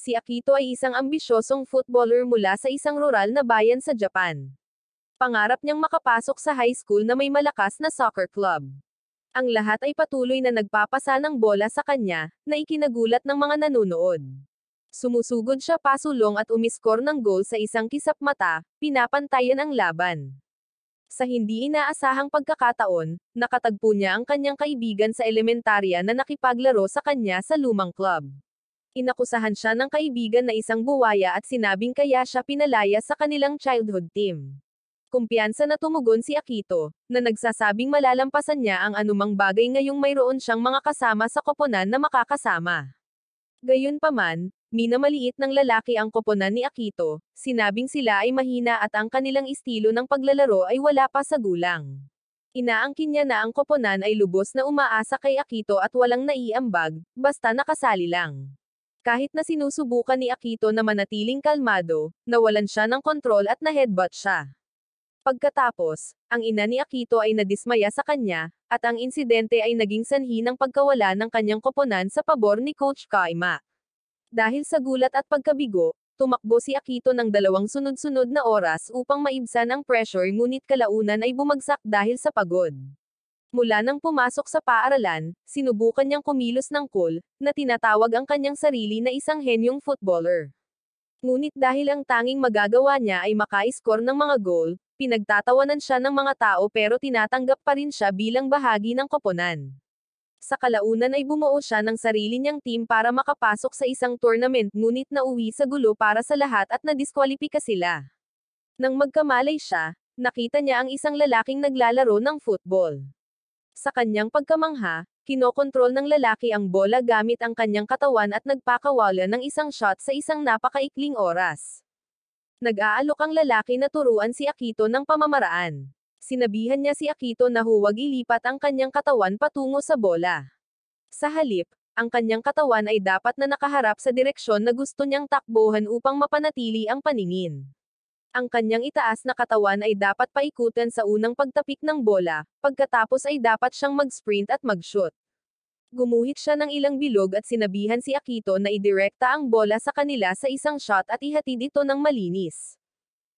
Si Akito ay isang ambisyosong footballer mula sa isang rural na bayan sa Japan. Pangarap niyang makapasok sa high school na may malakas na soccer club. Ang lahat ay patuloy na nagpapasa ng bola sa kanya, na ikinagulat ng mga nanonood. Sumusugod siya pasulong at umiskor ng goal sa isang kisap mata, pinapantayan ang laban. Sa hindi inaasahang pagkakataon, nakatagpo niya ang kanyang kaibigan sa elementarya na nakipaglaro sa kanya sa lumang club. Inakusahan siya ng kaibigan na isang buwaya at sinabing kaya siya pinalaya sa kanilang childhood team. Kumpiyansa na tumugon si Akito, na nagsasabing malalampasan niya ang anumang bagay ngayong mayroon siyang mga kasama sa koponan na makakasama. Gayunpaman, minamaliit ng lalaki ang koponan ni Akito, sinabing sila ay mahina at ang kanilang estilo ng paglalaro ay wala pa sa gulang. Inaangkin niya na ang koponan ay lubos na umaasa kay Akito at walang naiambag, basta nakasali lang. Kahit na sinusubukan ni Akito na manatiling kalmado, nawalan siya ng kontrol at na-headbutt siya. Pagkatapos, ang ina ni Akito ay nadismaya sa kanya, at ang insidente ay naging sanhi ng pagkawala ng kanyang koponan sa pabor ni Coach Kaima. Dahil sa gulat at pagkabigo, tumakbo si Akito ng 2 sunod-sunod na oras upang maibsan ang pressure ngunit kalaunan ay bumagsak dahil sa pagod. Mula nang pumasok sa paaralan, sinubukan niyang kumilos ng cool, na tinatawag ang kanyang sarili na isang henyong footballer. Ngunit dahil ang tanging magagawa niya ay maka-score ng mga goal, pinagtatawanan siya ng mga tao pero tinatanggap pa rin siya bilang bahagi ng koponan. Sa kalaunan ay bumuo siya ng sarili niyang team para makapasok sa isang tournament ngunit nauwi sa gulo para sa lahat at nadiskwalipika sila. Nang magkamalay siya, nakita niya ang isang lalaking naglalaro ng football. Sa kanyang pagkamangha, kinokontrol ng lalaki ang bola gamit ang kanyang katawan at nagpakawala ng isang shot sa isang napakaikling oras. Nag-aalok ang lalaki na turuan si Akito ng pamamaraan. Sinabihan niya si Akito na huwag ilipat ang kanyang katawan patungo sa bola. Sa halip, ang kanyang katawan ay dapat na nakaharap sa direksyon na gusto niyang takbuhan upang mapanatili ang paningin. Ang kanyang itaas na katawan ay dapat paikutan sa unang pagtapik ng bola, pagkatapos ay dapat siyang mag-sprint at mag-shoot. Gumuhit siya ng ilang bilog at sinabihan si Akito na idirekta ang bola sa kanila sa isang shot at ihatid ito ng malinis.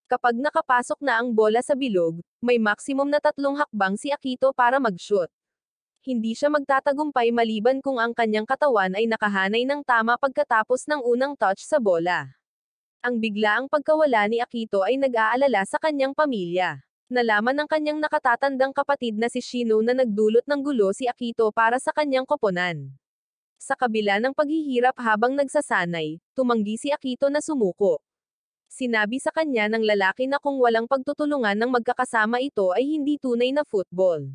Kapag nakapasok na ang bola sa bilog, may maximum na 3 hakbang si Akito para mag-shoot. Hindi siya magtatagumpay maliban kung ang kanyang katawan ay nakahanay ng tama pagkatapos ng unang touch sa bola. Ang biglaang pagkawala ni Akito ay nag-aalala sa kanyang pamilya. Nalaman ng kanyang nakatatandang kapatid na si Shino na nagdulot ng gulo si Akito para sa kanyang koponan. Sa kabila ng paghihirap habang nagsasanay, tumanggi si Akito na sumuko. Sinabi sa kanya ng lalaki na kung walang pagtutulungan ng magkakasama ito ay hindi tunay na football.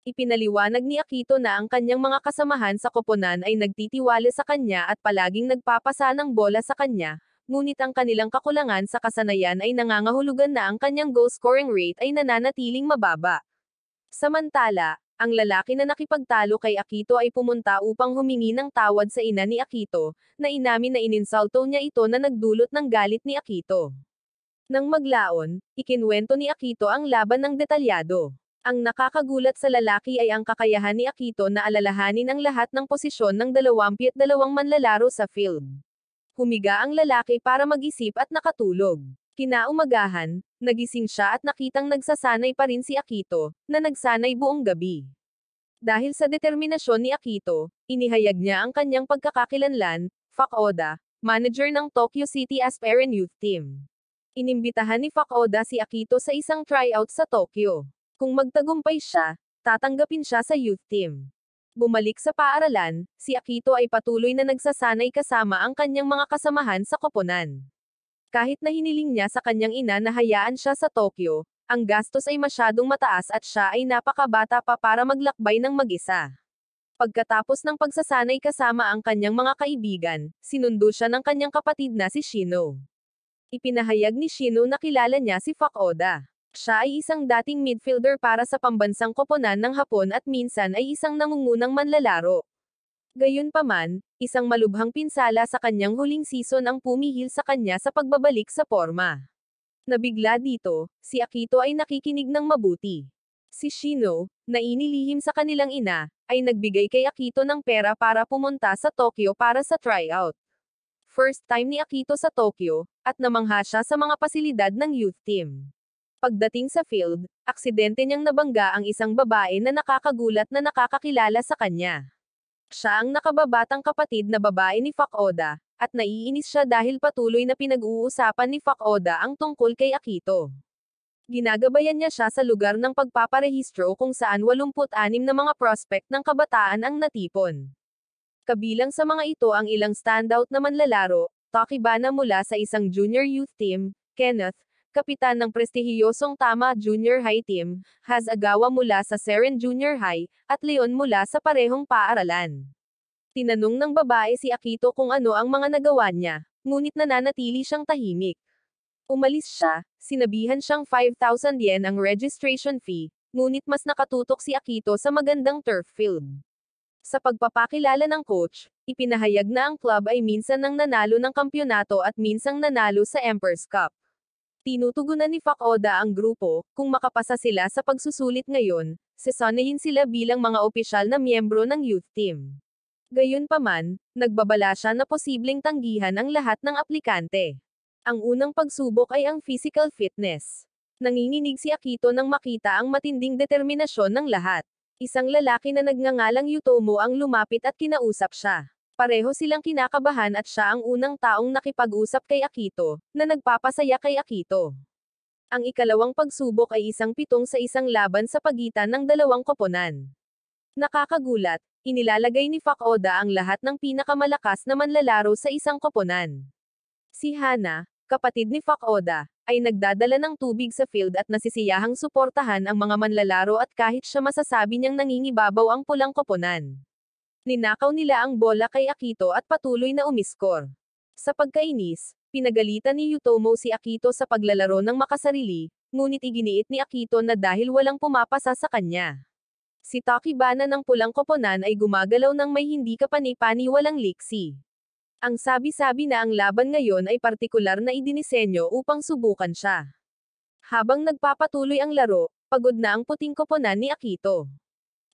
Ipinaliwanag ni Akito na ang kanyang mga kasamahan sa koponan ay nagtitiwala sa kanya at palaging nagpapasa ng bola sa kanya, ngunit ang kanilang kakulangan sa kasanayan ay nangangahulugan na ang kanyang goal scoring rate ay nananatiling mababa. Samantala, ang lalaki na nakipagtalo kay Akito ay pumunta upang humingi ng tawad sa ina ni Akito, na inamin na ininsulto niya ito na nagdulot ng galit ni Akito. Nang maglaon, ikinwento ni Akito ang laban ng detalyado. Ang nakakagulat sa lalaki ay ang kakayahan ni Akito na alalahanin ang lahat ng posisyon ng 22 manlalaro sa field. Humiga ang lalaki para mag-isip at nakatulog. Kinaumagahan, nagising siya at nakitang nagsasanay pa rin si Akito, na nagsanay buong gabi. Dahil sa determinasyon ni Akito, inihayag niya ang kanyang pagkakakilanlan, Fuck Oda, manager ng Tokyo City Aspirant Youth Team. Inimbitahan ni Fuck Oda si Akito sa isang tryout sa Tokyo. Kung magtagumpay siya, tatanggapin siya sa youth team. Bumalik sa paaralan, si Akito ay patuloy na nagsasanay kasama ang kanyang mga kasamahan sa koponan. Kahit na hiniling niya sa kanyang ina na hayaan siya sa Tokyo, ang gastos ay masyadong mataas at siya ay napakabata pa para maglakbay ng mag-isa. Pagkatapos ng pagsasanay kasama ang kanyang mga kaibigan, sinundo siya ng kanyang kapatid na si Shino. Ipinahayag ni Shino na kilala niya si Fuck Oda. Siya ay isang dating midfielder para sa pambansang koponan ng Hapon at minsan ay isang nangungunang manlalaro. Gayunpaman, isang malubhang pinsala sa kanyang huling season ang pumihil sa kanya sa pagbabalik sa porma. Nabigla dito, si Akito ay nakikinig ng mabuti. Si Shino, na inilihim sa kanilang ina, ay nagbigay kay Akito ng pera para pumunta sa Tokyo para sa tryout. First time ni Akito sa Tokyo, at namangha siya sa mga pasilidad ng youth team. Pagdating sa field, aksidente niyang nabangga ang isang babae na nakakagulat na nakakakilala sa kanya. Siya ang nakababatang kapatid na babae ni Fukuoka, at naiinis siya dahil patuloy na pinag-uusapan ni Fukuoka ang tungkol kay Akito. Ginagabayan niya siya sa lugar ng pagpaparehistro kung saan 86 na mga prospect ng kabataan ang natipon. Kabilang sa mga ito ang ilang standout na manlalaro, Takibana mula sa isang junior youth team, Kenneth, kapitan ng prestihiyosong Tama Junior High Team, Hasegawa mula sa Seren Junior High, at Leon mula sa parehong paaralan. Tinanong ng babae si Akito kung ano ang mga nagawa niya, ngunit nananatili siyang tahimik. Umalis siya, sinabihan siyang 5,000 yen ang registration fee, ngunit mas nakatutok si Akito sa magandang turf field. Sa pagpapakilala ng coach, ipinahayag na ang club ay minsan nang nanalo ng kampyonato at minsang nanalo sa Emperor's Cup. Tinutugunan ni Fukuoka ang grupo, kung makapasa sila sa pagsusulit ngayon, sesonahin sila bilang mga opisyal na miyembro ng youth team. Gayunpaman, nagbabala siya na posibleng tanggihan ang lahat ng aplikante. Ang unang pagsubok ay ang physical fitness. Nanginginig si Akito nang makita ang matinding determinasyon ng lahat. Isang lalaki na nagngangalang Yutomo ang lumapit at kinausap siya. Pareho silang kinakabahan at siya ang unang taong nakipag-usap kay Akito, na nagpapasaya kay Akito. Ang ikalawang pagsubok ay isang 7 sa 1 laban sa pagitan ng dalawang koponan. Nakakagulat, inilalagay ni Fukuoka ang lahat ng pinakamalakas na manlalaro sa isang koponan. Si Hana, kapatid ni Fukuoka, ay nagdadala ng tubig sa field at nasisiyahang suportahan ang mga manlalaro at kahit siya masasabi niyang nangingibabaw ang pulang koponan. Ninakaw nila ang bola kay Akito at patuloy na umiskor. Sa pagkainis, pinagalitan ni Yutomo si Akito sa paglalaro ng makasarili, ngunit iginiit ni Akito na dahil walang pumapasa sa kanya. Si Takibana ng pulang koponan ay gumagalaw ng may hindi kapani-paniwalang liksi. Ang sabi-sabi na ang laban ngayon ay partikular na idinisenyo upang subukan siya. Habang nagpapatuloy ang laro, pagod na ang puting koponan ni Akito.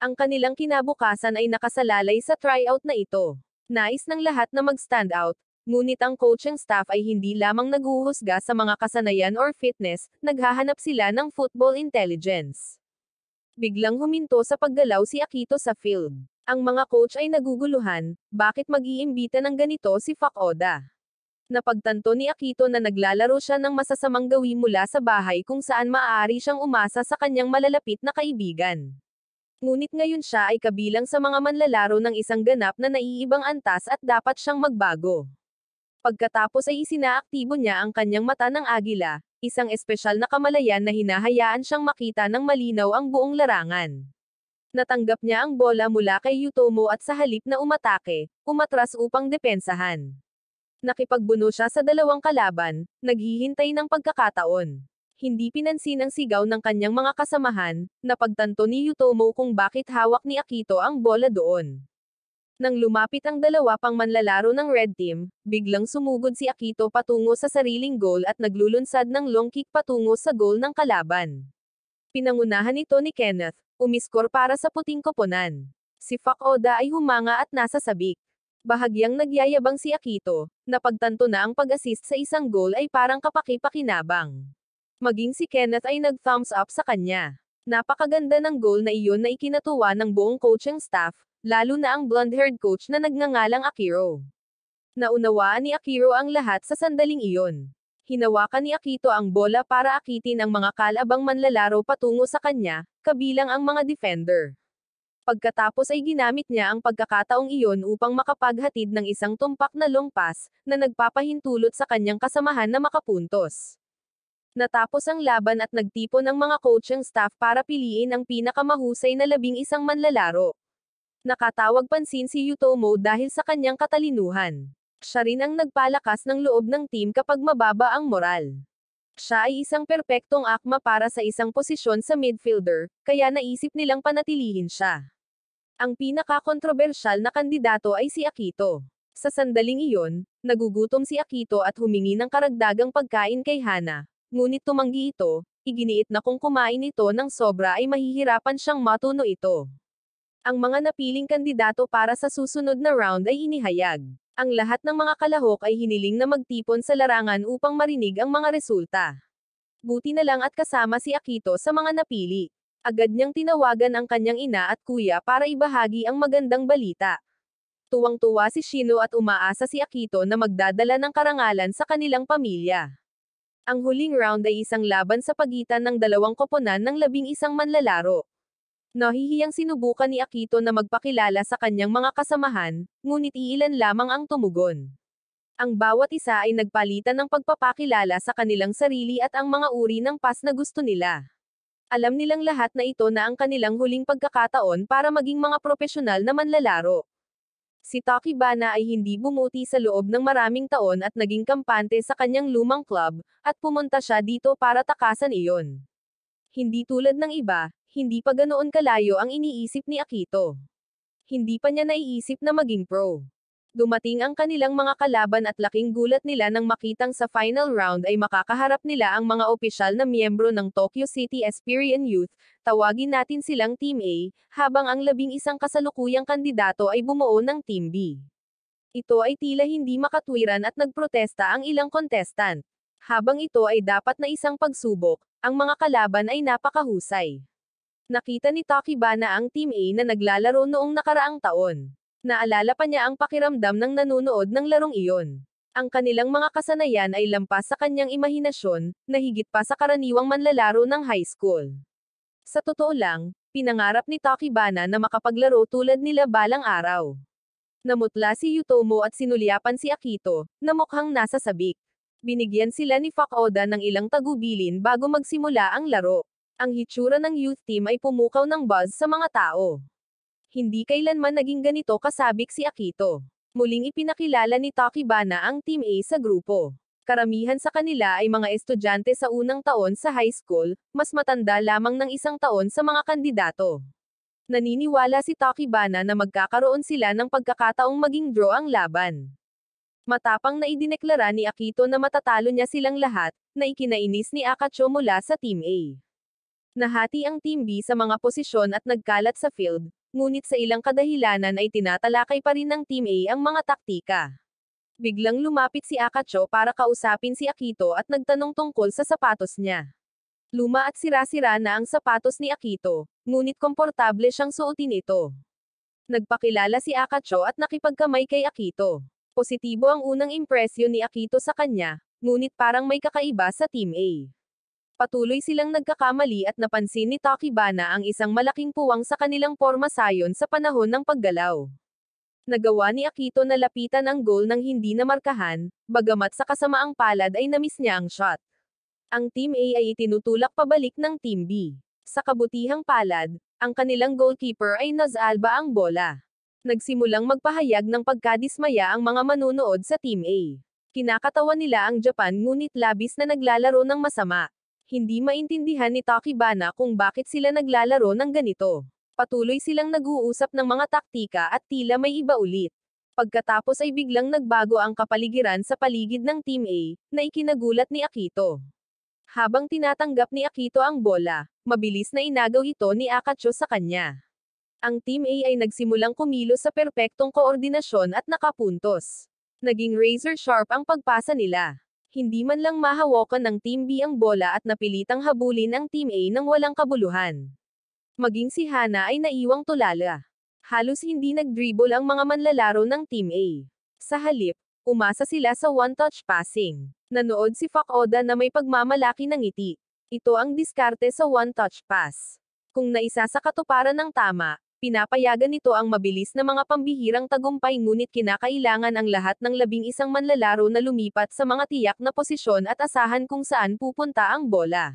Ang kanilang kinabukasan ay nakasalalay sa tryout na ito. Nais ng lahat na mag-stand out, ngunit ang coaching staff ay hindi lamang naghuhusga sa mga kasanayan or fitness, naghahanap sila ng football intelligence. Biglang huminto sa paggalaw si Akito sa field. Ang mga coach ay naguguluhan, bakit mag-iimbita ng ganito si Fukuoka? Napagtanto ni Akito na naglalaro siya ng masasamang gawi mula sa bahay kung saan maaari siyang umasa sa kanyang malalapit na kaibigan. Ngunit ngayon siya ay kabilang sa mga manlalaro ng isang ganap na naiibang antas at dapat siyang magbago. Pagkatapos ay isinaaktibo niya ang kanyang mata ng agila, isang espesyal na kamalayan na hinahayaan siyang makita ng malinaw ang buong larangan. Natanggap niya ang bola mula kay Yutomo at sa halip na umatake, umatras upang depensahan. Nakipagbuno siya sa dalawang kalaban, naghihintay ng pagkakataon. Hindi pinansin ang sigaw ng kanyang mga kasamahan, napagtanto ni Yutomo kung bakit hawak ni Akito ang bola doon. Nang lumapit ang dalawa pang manlalaro ng Red Team, biglang sumugod si Akito patungo sa sariling goal at naglulunsad ng long kick patungo sa goal ng kalaban. Pinangunahan ito ni Kenneth, umiskor para sa puting koponan. Si Fukuoka ay humanga at nasa sabik. Bahagyang nagyayabang si Akito, napagtanto na ang pag-assist sa isang goal ay parang kapaki-pakinabang. Maging si Kenneth ay nag-thumbs up sa kanya. Napakaganda ng goal na iyon na ikinatuwa ng buong coaching staff, lalo na ang blonde-haired coach na nagngangalang Akiro. Naunawaan ni Akiro ang lahat sa sandaling iyon. Hinawakan ni Akito ang bola para akitin ang mga kalabang manlalaro patungo sa kanya, kabilang ang mga defender. Pagkatapos ay ginamit niya ang pagkakataong iyon upang makapaghatid ng isang tumpak na long pass, na nagpapahintulot sa kanyang kasamahan na makapuntos. Natapos ang laban at nagtipon ang mga coaching staff para piliin ang pinakamahusay na 11 manlalaro. Nakatawag pansin si Yutomo dahil sa kanyang katalinuhan. Siya rin ang nagpalakas ng loob ng team kapag mababa ang moral. Siya ay isang perpektong akma para sa isang posisyon sa midfielder, kaya naisip nilang panatilihin siya. Ang pinaka-kontrobersyal na kandidato ay si Akito. Sa sandaling iyon, nagugutom si Akito at humingi ng karagdagang pagkain kay Hana. Ngunit tumanggi ito, iginiit na kung kumain ito ng sobra ay mahihirapan siyang matuno ito. Ang mga napiling kandidato para sa susunod na round ay inihayag. Ang lahat ng mga kalahok ay hiniling na magtipon sa larangan upang marinig ang mga resulta. Buti na lang at kasama si Akito sa mga napili. Agad niyang tinawagan ang kanyang ina at kuya para ibahagi ang magandang balita. Tuwang-tuwa si Shino at umaasa si Akito na magdadala ng karangalan sa kanilang pamilya. Ang huling round ay isang laban sa pagitan ng dalawang koponan ng 11 manlalaro. Nahihiyang sinubukan ni Akito na magpakilala sa kanyang mga kasamahan, ngunit iilan lamang ang tumugon. Ang bawat isa ay nagpalitan ng pagpapakilala sa kanilang sarili at ang mga uri ng pas na gusto nila. Alam nilang lahat na ito na ang kanilang huling pagkakataon para maging mga profesional na manlalaro. Si Tachibana ay hindi bumuti sa loob ng maraming taon at naging kampante sa kanyang lumang club, at pumunta siya dito para takasan iyon. Hindi tulad ng iba, hindi pa ganoon kalayo ang iniisip ni Akito. Hindi pa niya naiisip na maging pro. Dumating ang kanilang mga kalaban at laking gulat nila nang makitang sa final round ay makakaharap nila ang mga opisyal na miyembro ng Tokyo City Esperian Youth, tawagin natin silang Team A, habang ang 11 kasalukuyang kandidato ay bumuo ng Team B. Ito ay tila hindi makatwiran at nagprotesta ang ilang contestant. Habang ito ay dapat na isang pagsubok, ang mga kalaban ay napakahusay. Nakita ni Tachibana ang Team A na naglalaro noong nakaraang taon. Naalala pa niya ang pakiramdam ng nanunood ng larong iyon. Ang kanilang mga kasanayan ay lampas sa kanyang imahinasyon, na higit pa sa karaniwang manlalaro ng high school. Sa totoo lang, pinangarap ni Tachibana na makapaglaro tulad nila balang araw. Namutla si Yutomo at sinulyapan si Akito, na mukhang nasa sabik. Binigyan sila ni Fukuoka ng ilang tagubilin bago magsimula ang laro. Ang hitsura ng youth team ay pumukaw ng buzz sa mga tao. Hindi kailanman naging ganito kasabik si Akito. Muling ipinakilala ni Tachibana ang Team A sa grupo. Karamihan sa kanila ay mga estudyante sa unang taon sa high school, mas matanda lamang ng isang taon sa mga kandidato. Naniniwala si Tachibana na magkakaroon sila ng pagkakataong maging draw ang laban. Matapang na idineklara ni Akito na matatalo niya silang lahat, na ikinainis ni Akacho mula sa Team A. Nahati ang Team B sa mga posisyon at nagkalat sa field, ngunit sa ilang kadahilanan ay tinatalakay pa rin ng Team A ang mga taktika. Biglang lumapit si Akacho para kausapin si Akito at nagtanong tungkol sa sapatos niya. Luma at sira-sira na ang sapatos ni Akito, ngunit komportable siyang suotin ito. Nagpakilala si Akacho at nakipagkamay kay Akito. Positibo ang unang impresyon ni Akito sa kanya, ngunit parang may kakaiba sa Team A. Patuloy silang nagkakamali at napansin ni Tachibana ang isang malaking puwang sa kanilang pormasayon sa panahon ng paggalaw. Nagawa ni Akito na lapitan ang goal ng hindi namarkahan, bagamat sa kasamaang palad ay namiss niya ang shot. Ang Team A ay itinutulak pabalik ng Team B. Sa kabutihang palad, ang kanilang goalkeeper ay nazalba ang bola. Nagsimulang magpahayag ng pagkadismaya ang mga manunood sa Team A. Kinakatawa nila ang Japan ngunit labis na naglalaro ng masama. Hindi maintindihan ni Tachibana kung bakit sila naglalaro ng ganito. Patuloy silang nag-uusap ng mga taktika at tila may iba ulit. Pagkatapos ay biglang nagbago ang kapaligiran sa paligid ng Team A, na ikinagulat ni Akito. Habang tinatanggap ni Akito ang bola, mabilis na inagaw ito ni Akacho sa kanya. Ang Team A ay nagsimulang kumilos sa perpektong koordinasyon at nakapuntos. Naging razor sharp ang pagpasa nila. Hindi man lang mahawakan ng Team B ang bola at napilitang habulin ang Team A nang walang kabuluhan. Maging si Hana ay naiwang tulala. Halos hindi nag-dribble ang mga manlalaro ng Team A. Sa halip, umasa sila sa one-touch passing. Nanood si Fukuoka na may pagmamalaki ng ngiti. Ito ang diskarte sa one-touch pass. Kung naisa sa katuparan ng tama, pinapayagan nito ang mabilis na mga pambihirang tagumpay ngunit kinakailangan ang lahat ng 11 manlalaro na lumipat sa mga tiyak na posisyon at asahan kung saan pupunta ang bola.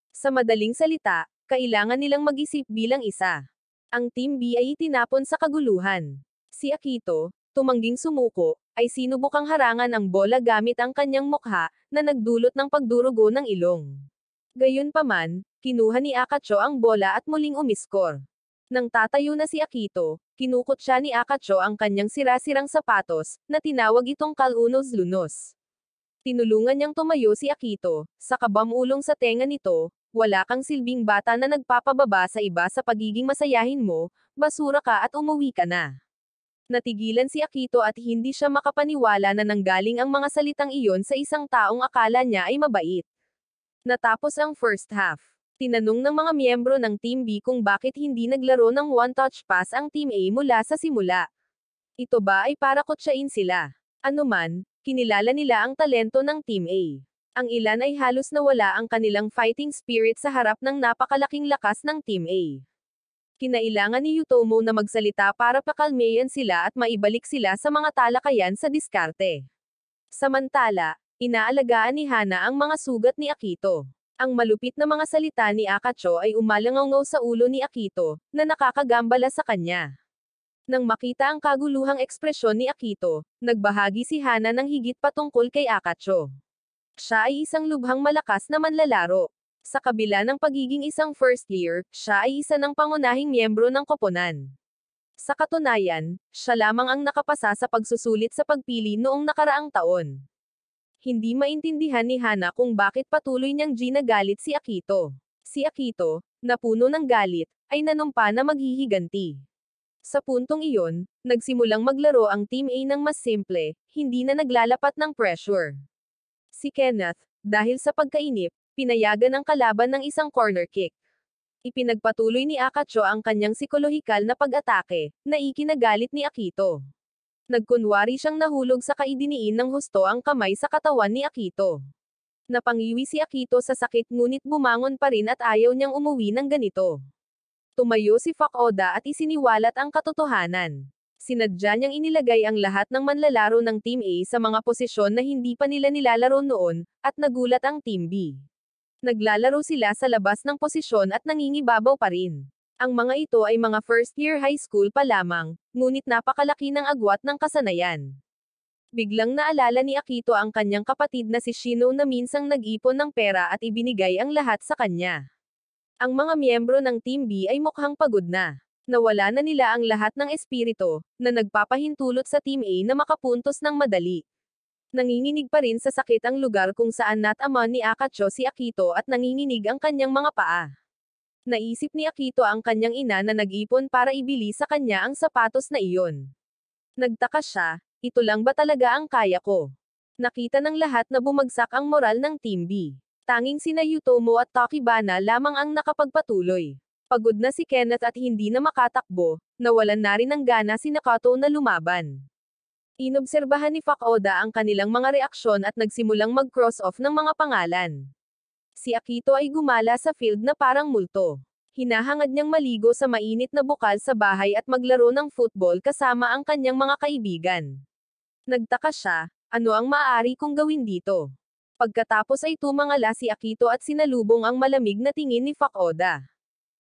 Sa madaling salita, kailangan nilang mag-isip bilang isa. Ang Team B ay itinapon sa kaguluhan. Si Akito, tumangging sumuko, ay sinubukang harangan ang bola gamit ang kanyang mukha, na nagdulot ng pagdurugo ng ilong. Gayunpaman, kinuha ni Akacho ang bola at muling umiskor. Nang tatayo na si Akito, kinukot siya ni Akacho ang kanyang sira-sirang sapatos, na tinawag itong kalunos-lunos. Tinulungan niyang tumayo si Akito, sa kabamulong sa tenga nito, wala kang silbing bata na nagpapababa sa iba sa pagiging masayahin mo, basura ka at umuwi ka na. Natigilan si Akito at hindi siya makapaniwala na nanggaling ang mga salitang iyon sa isang taong akala niya ay mabait. Natapos ang first half. Tinanong ng mga miyembro ng Team B kung bakit hindi naglaro ng one-touch pass ang Team A mula sa simula. Ito ba ay para kutsain sila? Anuman, kinilala nila ang talento ng Team A. Ang ilan ay halos nawala ang kanilang fighting spirit sa harap ng napakalaking lakas ng Team A. Kinailangan ni Yutomo na magsalita para pakalmayan sila at maibalik sila sa mga talakayan sa diskarte. Samantala, inaalagaan ni Hana ang mga sugat ni Akito. Ang malupit na mga salita ni Akacho ay umalangaw sa ulo ni Akito, na nakakagambala sa kanya. Nang makita ang kaguluhang ekspresyon ni Akito, nagbahagi si Hana ng higit patungkol kay Akacho. Siya ay isang lubhang malakas na manlalaro. Sa kabila ng pagiging isang first year, siya ay isa ng pangunahing miyembro ng koponan. Sa katunayan, siya lamang ang nakapasa sa pagsusulit sa pagpili noong nakaraang taon. Hindi maintindihan ni Hana kung bakit patuloy niyang ginagalit si Akito. Si Akito, na puno ng galit, ay nanumpa na maghihiganti. Sa puntong iyon, nagsimulang maglaro ang Team A ng mas simple, hindi na naglalapat ng pressure. Si Kenneth, dahil sa pagkainip, pinayagan ang kalaban ng isang corner kick. Ipinagpatuloy ni Akacho ang kanyang psikolohikal na pag-atake, na ikinagalit ni Akito. Nagkunwari siyang nahulog sa kaidiniin ng husto ang kamay sa katawan ni Akito. Napangiwi si Akito sa sakit ngunit bumangon pa rin at ayaw niyang umuwi ng ganito. Tumayo si Fukuoka at isiniwalat ang katotohanan. Sinadya niyang inilagay ang lahat ng manlalaro ng Team A sa mga posisyon na hindi pa nila nilalaro noon, at nagulat ang Team B. Naglalaro sila sa labas ng posisyon at nangingibabaw pa rin. Ang mga ito ay mga first-year high school pa lamang, ngunit napakalaki ng agwat ng kasanayan. Biglang naalala ni Akito ang kanyang kapatid na si Shino na minsang nag-ipon ng pera at ibinigay ang lahat sa kanya. Ang mga miyembro ng Team B ay mukhang pagod na. Nawala na nila ang lahat ng espirito, na nagpapahintulot sa Team A na makapuntos ng madali. Nanginginig pa rin sa sakit ang lugar kung saan natama ni Akacho si Akito at nanginginig ang kanyang mga paa. Naisip ni Akito ang kanyang ina na nag-ipon para ibili sa kanya ang sapatos na iyon. Nagtaka siya, ito lang ba talaga ang kaya ko? Nakita ng lahat na bumagsak ang moral ng Team B. Tanging sina Yutomo at Takibana lamang ang nakapagpatuloy. Pagod na si Kenneth at hindi na makatakbo, nawalan na rin ng gana si Nakato na lumaban. Inobserbahan ni Fukuoka ang kanilang mga reaksyon at nagsimulang mag-cross off ng mga pangalan. Si Akito ay gumala sa field na parang multo. Hinahangad niyang maligo sa mainit na bukal sa bahay at maglaro ng football kasama ang kanyang mga kaibigan. Nagtaka siya, ano ang maaari kong gawin dito? Pagkatapos ay tumangala si Akito at sinalubong ang malamig na tingin ni Fukuoka.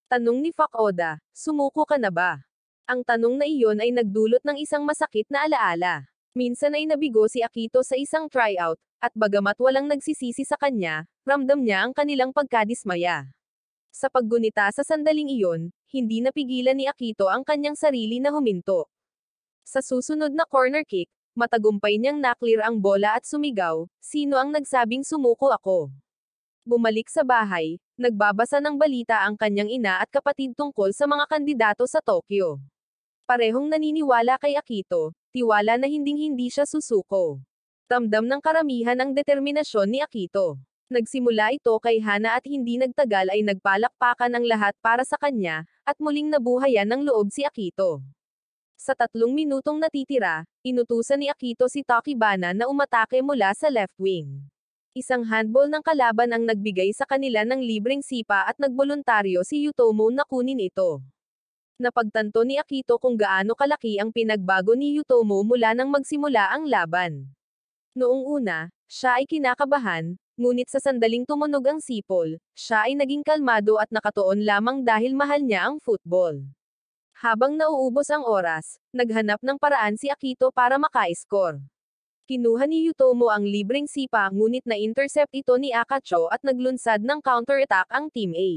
Tanong ni Fukuoka, sumuko ka na ba? Ang tanong na iyon ay nagdulot ng isang masakit na alaala. Minsan ay nabigo si Akito sa isang tryout, at bagamat walang nagsisisi sa kanya, ramdam niya ang kanilang pagkadismaya. Sa paggunita sa sandaling iyon, hindi napigilan ni Akito ang kanyang sarili na huminto. Sa susunod na corner kick, matagumpay niyang naklear ang bola at sumigaw, sino ang nagsabing sumuko ako? Bumalik sa bahay, nagbabasa ng balita ang kanyang ina at kapatid tungkol sa mga kandidato sa Tokyo. Parehong naniniwala kay Akito, tiwala na hinding-hindi siya susuko. Ramdam ng karamihan ang determinasyon ni Akito. Nagsimula ito kay Hana at hindi nagtagal ay nagpalakpakan ang lahat para sa kanya, at muling nabuhayan ng loob si Akito. Sa 3 minutong natitira, inutusan ni Akito si Takibana na umatake mula sa left wing. Isang handball ng kalaban ang nagbigay sa kanila ng libreng sipa at nagboluntaryo si Yutomo na kunin ito. Napagtanto ni Akito kung gaano kalaki ang pinagbago ni Yutomo mula nang magsimula ang laban. Noong una, siya ay kinakabahan, ngunit sa sandaling tumunog ang sipol, siya ay naging kalmado at nakatuon lamang dahil mahal niya ang football. Habang nauubos ang oras, naghanap ng paraan si Akito para maka-score. Kinuha ni Yutomo ang libreng sipa ngunit na-intercept ito ni Akacho at naglunsad ng counter-attack ang Team A.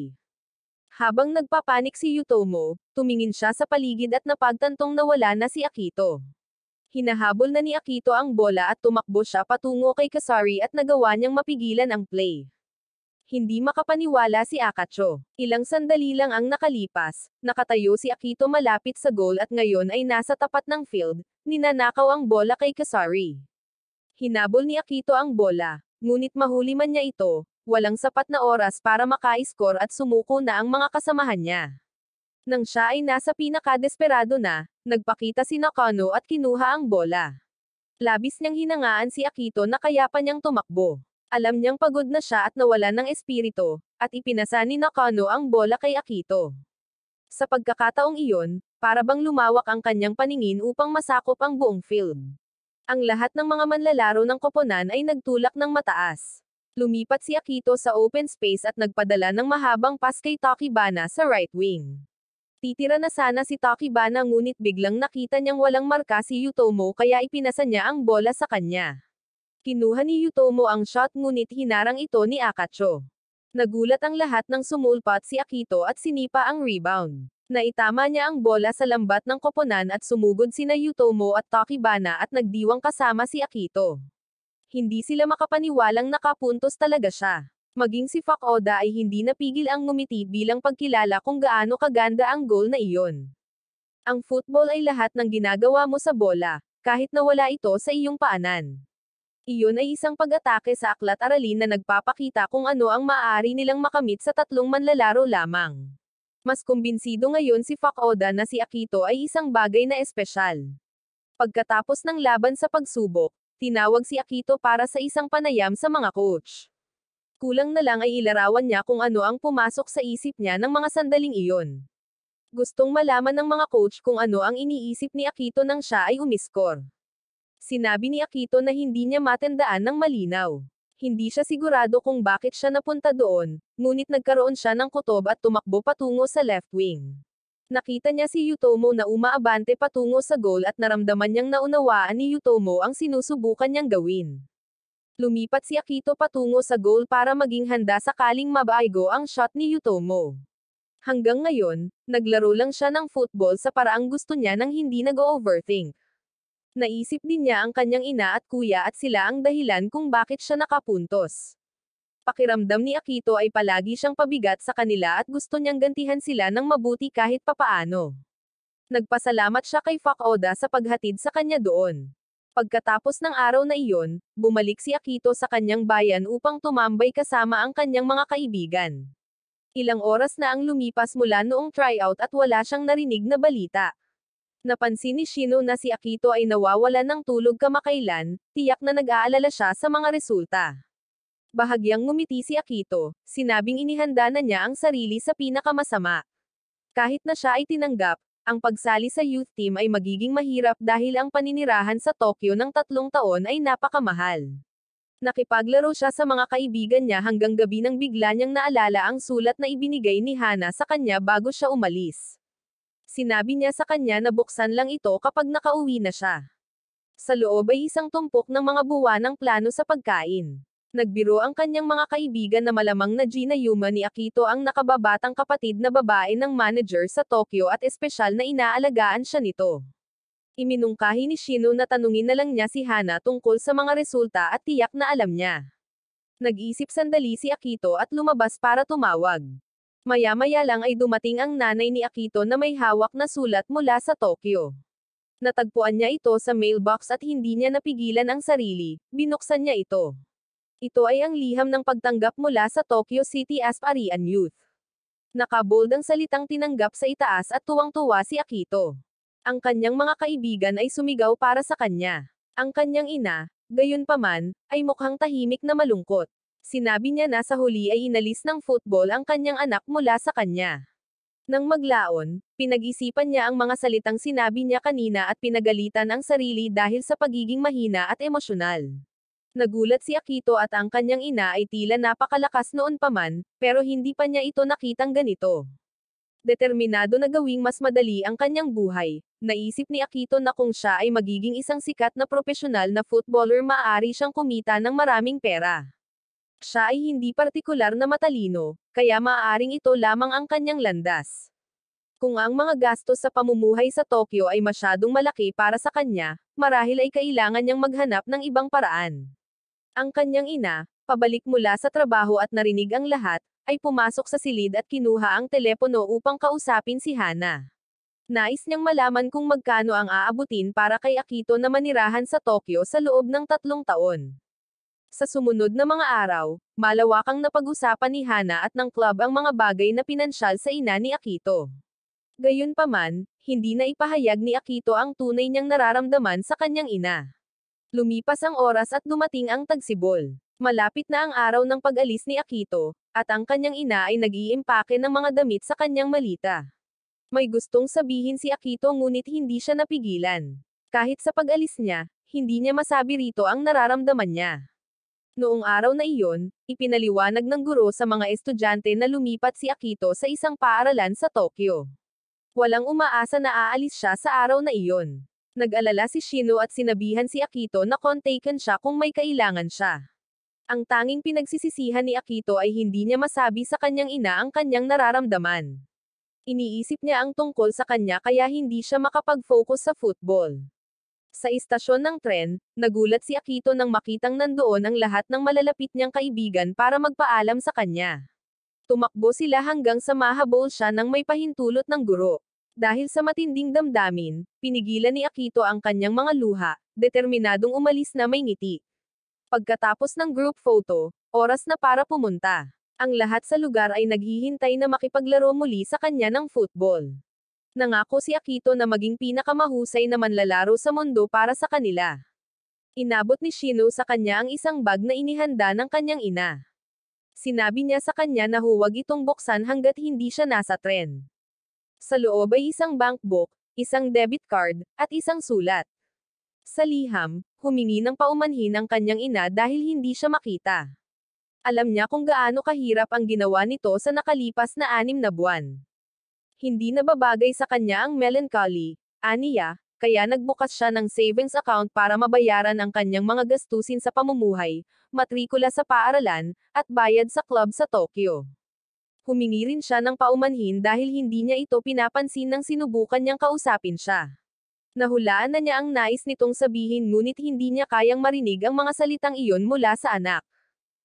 Habang nagpapanik si Yutomo, tumingin siya sa paligid at napagtantong nawala na si Akito. Hinahabol na ni Akito ang bola at tumakbo siya patungo kay Kasari at nagawa niyang mapigilan ang play. Hindi makapaniwala si Akacho. Ilang sandali lang ang nakalipas, nakatayo si Akito malapit sa goal at ngayon ay nasa tapat ng field, ninanakaw ang bola kay Kasari. Hinabol ni Akito ang bola, ngunit mahuli man niya ito, walang sapat na oras para maka-score at sumuko na ang mga kasamahan niya. Nang siya ay nasa pinakadesperado na, nagpakita si Nakano at kinuha ang bola. Labis niyang hinangaan si Akito na kaya pa niyang tumakbo. Alam niyang pagod na siya at nawalan ng espiritu, at ipinasa ni Nakano ang bola kay Akito. Sa pagkakataong iyon, para bang lumawak ang kanyang paningin upang masakop ang buong field. Ang lahat ng mga manlalaro ng koponan ay nagtulak ng mataas. Lumipat si Akito sa open space at nagpadala ng mahabang pass kay Tachibana sa right wing. Titira na sana si Tachibana ngunit biglang nakita niyang walang marka si Yutomo kaya ipinasa niya ang bola sa kanya. Kinuha ni Yutomo ang shot ngunit hinarang ito ni Akacho. Nagulat ang lahat nang sumulpat si Akito at sinipa ang rebound. Naitama niya ang bola sa lambat ng koponan at sumugod sina Yutomo at Tachibana at nagdiwang kasama si Akito. Hindi sila makapaniwalang nakapuntos talaga siya. Maging si Fukuoka ay hindi napigil ang ngumiti bilang pagkilala kung gaano kaganda ang goal na iyon. Ang football ay lahat ng ginagawa mo sa bola, kahit na wala ito sa iyong paanan. Iyon ay isang pag-atake sa aklat-aralin na nagpapakita kung ano ang maaari nilang makamit sa tatlong manlalaro lamang. Mas kumbinsido ngayon si Fukuoka na si Akito ay isang bagay na espesyal. Pagkatapos ng laban sa pagsubok, tinawag si Akito para sa isang panayam sa mga coach. Kulang na lang ay ilarawan niya kung ano ang pumasok sa isip niya ng mga sandaling iyon. Gustong malaman ng mga coach kung ano ang iniisip ni Akito nang siya ay umiskor. Sinabi ni Akito na hindi niya matandaan ng malinaw. Hindi siya sigurado kung bakit siya napunta doon, ngunit nagkaroon siya ng kutob at tumakbo patungo sa left wing. Nakita niya si Yutomo na umaabante patungo sa goal at naramdaman niyang naunawaan ni Yutomo ang sinusubukan niyang gawin. Lumipat si Akito patungo sa goal para maging handa sakaling mabaigo ang shot ni Yutomo. Hanggang ngayon, naglaro lang siya ng football sa paraang gusto niya nang hindi nag-overthink. Naisip din niya ang kanyang ina at kuya at sila ang dahilan kung bakit siya nakapuntos. Pakiramdam ni Akito ay palagi siyang pabigat sa kanila at gusto niyang gantihan sila ng mabuti kahit papaano. Nagpasalamat siya kay Fukuoka sa paghatid sa kanya doon. Pagkatapos ng araw na iyon, bumalik si Akito sa kanyang bayan upang tumambay kasama ang kanyang mga kaibigan. Ilang oras na ang lumipas mula noong tryout at wala siyang narinig na balita. Napansin ni Shino na si Akito ay nawawalan ng tulog kamakailan, tiyak na nag-aalala siya sa mga resulta. Bahagyang ngumiti si Akito, sinabing inihanda na niya ang sarili sa pinakamasama. Kahit na siya ay tinanggap, ang pagsali sa youth team ay magiging mahirap dahil ang paninirahan sa Tokyo ng 3 taon ay napakamahal. Nakipaglaro siya sa mga kaibigan niya hanggang gabi nang bigla niyang naalala ang sulat na ibinigay ni Hana sa kanya bago siya umalis. Sinabi niya sa kanya na buksan lang ito kapag nakauwi na siya. Sa loob ay isang tumpok ng mga buwanang plano sa pagkain. Nagbiro ang kanyang mga kaibigan na malamang na Gina Yuma ni Akito ang nakababatang kapatid na babae ng manager sa Tokyo at espesyal na inaalagaan siya nito. Iminungkahi ni Shino na tanungin na lang niya si Hana tungkol sa mga resulta at tiyak na alam niya. Nag-isip sandali si Akito at lumabas para tumawag. Maya-maya lang ay dumating ang nanay ni Akito na may hawak na sulat mula sa Tokyo. Natagpuan niya ito sa mailbox at hindi niya napigilan ang sarili, binuksan niya ito. Ito ay ang liham ng pagtanggap mula sa Tokyo City Asparian Youth. Nakabold ang salitang tinanggap sa itaas at tuwang-tuwa si Akito. Ang kanyang mga kaibigan ay sumigaw para sa kanya. Ang kanyang ina, gayunpaman, ay mukhang tahimik na malungkot. Sinabi niya na sa huli ay inalis ng football ang kanyang anak mula sa kanya. Nang maglaon, pinag-isipan niya ang mga salitang sinabi niya kanina at pinagalitan ang sarili dahil sa pagiging mahina at emosyonal. Nagulat si Akito at ang kanyang ina ay tila napakalakas noon pa man, pero hindi pa niya ito nakitang ganito. Determinado na gawing mas madali ang kanyang buhay, naisip ni Akito na kung siya ay magiging isang sikat na profesional na footballer maaari siyang kumita ng maraming pera. Siya ay hindi partikular na matalino, kaya maaaring ito lamang ang kanyang landas. Kung ang mga gastos sa pamumuhay sa Tokyo ay masyadong malaki para sa kanya, marahil ay kailangan niyang maghanap ng ibang paraan. Ang kanyang ina, Pabalik mula sa trabaho at narinig ang lahat, ay pumasok sa silid at kinuha ang telepono upang kausapin si Hana. Nais niyang malaman kung magkano ang aabutin para kay Akito na manirahan sa Tokyo sa loob ng 3 taon. Sa sumunod na mga araw, malawakang napag-usapan ni Hana at ng club ang mga bagay na pinansyal sa ina ni Akito. Gayunpaman, hindi na ipahayag ni Akito ang tunay niyang nararamdaman sa kanyang ina. Lumipas ang oras at dumating ang tagsibol. Malapit na ang araw ng pag-alis ni Akito, at ang kanyang ina ay nag-iimpake ng mga damit sa kanyang malita. May gustong sabihin si Akito ngunit hindi siya napigilan. Kahit sa pag-alis niya, hindi niya masabi rito ang nararamdaman niya. Noong araw na iyon, ipinaliwanag ng guro sa mga estudyante na lumipat si Akito sa isang paaralan sa Tokyo. Walang umaasa na aalis siya sa araw na iyon. Nag-alala si Shino at sinabihan si Akito na kontaken siya kung may kailangan siya. Ang tanging pinagsisisihan ni Akito ay hindi niya masabi sa kanyang ina ang kanyang nararamdaman. Iniisip niya ang tungkol sa kanya kaya hindi siya makapag-focus sa football. Sa istasyon ng tren, nagulat si Akito nang makitang nandoon ang lahat ng malalapit niyang kaibigan para magpaalam sa kanya. Tumakbo sila hanggang sa mahabol siya nang may pahintulot ng guro. Dahil sa matinding damdamin, pinigilan ni Akito ang kanyang mga luha, determinadong umalis na may ngiti. Pagkatapos ng group photo, oras na para pumunta. Ang lahat sa lugar ay naghihintay na makipaglaro muli sa kanya ng football. Nangako si Akito na maging pinakamahusay na manlalaro sa mundo para sa kanila. Inabot ni Shino sa kanya ang isang bag na inihanda ng kanyang ina. Sinabi niya sa kanya na huwag itong buksan hanggat hindi siya nasa tren. Sa loob ay isang bankbook, isang debit card, at isang sulat. Sa liham, humingi ng paumanhin ang kanyang ina dahil hindi siya makita. Alam niya kung gaano kahirap ang ginawa nito sa nakalipas na 6 na buwan. Hindi nababagay sa kanya ang melancholy, aniya, kaya nagbukas siya ng savings account para mabayaran ang kanyang mga gastusin sa pamumuhay, matrikula sa paaralan, at bayad sa club sa Tokyo. Humingi rin siya ng paumanhin dahil hindi niya ito pinapansin nang sinubukan niyang kausapin siya. Nahulaan na niya ang nais nitong sabihin ngunit hindi niya kayang marinig ang mga salitang iyon mula sa anak.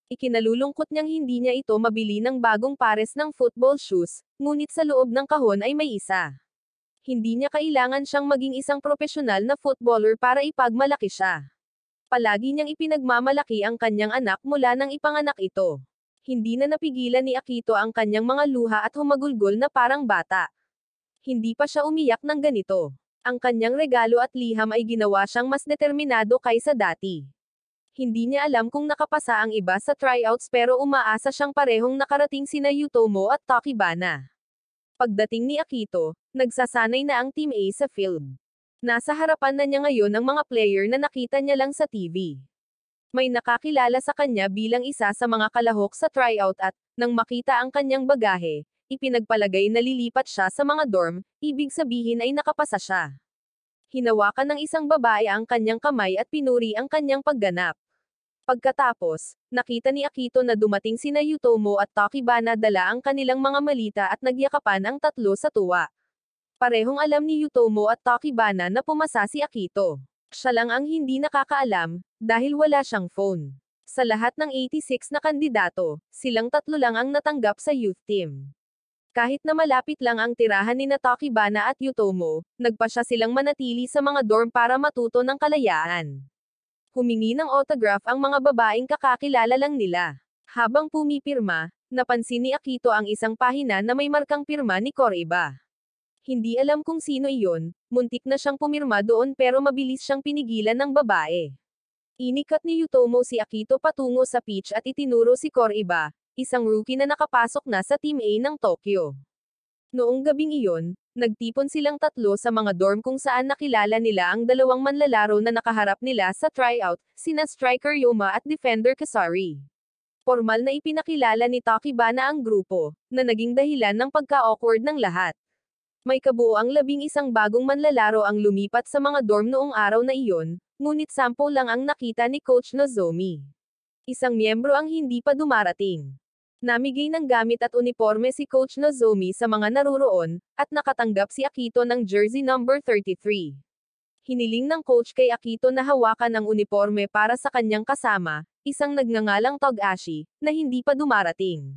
Ikinalulungkot niyang hindi niya ito mabili ng bagong pares ng football shoes, ngunit sa loob ng kahon ay may isa. Hindi niya kailangan siyang maging isang profesional na footballer para ipagmalaki siya. Palagi niyang ipinagmamalaki ang kanyang anak mula nang ipanganak ito. Hindi na napigilan ni Akito ang kanyang mga luha at humagulgol na parang bata. Hindi pa siya umiyak ng ganito. Ang kanyang regalo at liham ay ginawa siyang mas determinado kaysa dati. Hindi niya alam kung nakapasa ang iba sa tryouts pero umaasa siyang parehong nakarating sina Yutomo at Tokibana. Pagdating ni Akito, nagsasanay na ang Team A sa field. Nasa harapan na niya ngayon ang mga player na nakita niya lang sa TV. May nakakilala sa kanya bilang isa sa mga kalahok sa tryout at, nang makita ang kanyang bagahe, ipinagpalagay na lilipat siya sa mga dorm, ibig sabihin ay nakapasa siya. Hinawakan ng isang babae ang kanyang kamay at pinuri ang kanyang pagganap. Pagkatapos, nakita ni Akito na dumating sina Yutomo at Tokibana dala ang kanilang mga malita at nagyakapan ang tatlo sa tuwa. Parehong alam ni Yutomo at Tokibana na pumasa si Akito. Siya lang ang hindi nakakaalam, dahil wala siyang phone. Sa lahat ng 86 na kandidato, silang tatlo lang ang natanggap sa youth team. Kahit na malapit lang ang tirahan ni Tokibana at Yutomo, nagpasya silang manatili sa mga dorm para matuto ng kalayaan. Humingi ng autograph ang mga babaeng kakakilala lang nila. Habang pumipirma, napansin ni Akito ang isang pahina na may markang pirma ni Koriba. Hindi alam kung sino iyon, muntik na siyang pumirma doon pero mabilis siyang pinigilan ng babae. Inikat ni Yutomo si Akito patungo sa pitch at itinuro si Koriba, isang rookie na nakapasok na sa Team A ng Tokyo. Noong gabing iyon, nagtipon silang tatlo sa mga dorm kung saan nakilala nila ang dalawang manlalaro na nakaharap nila sa tryout, sina striker Yoma at defender Kasari. Formal na ipinakilala ni Tokibana ang grupo, na naging dahilan ng pagka-awkward ng lahat. May kabuoang 11 bagong manlalaro ang lumipat sa mga dorm noong araw na iyon, ngunit 10 lang ang nakita ni Coach Nozomi. Isang miyembro ang hindi pa dumarating. Namigay ng gamit at uniforme si Coach Nozomi sa mga naruroon, at nakatanggap si Akito ng jersey number 33. Hiniling ng coach kay Akito na hawakan ang uniforme para sa kanyang kasama, isang nagngangalang Togashi, na hindi pa dumarating.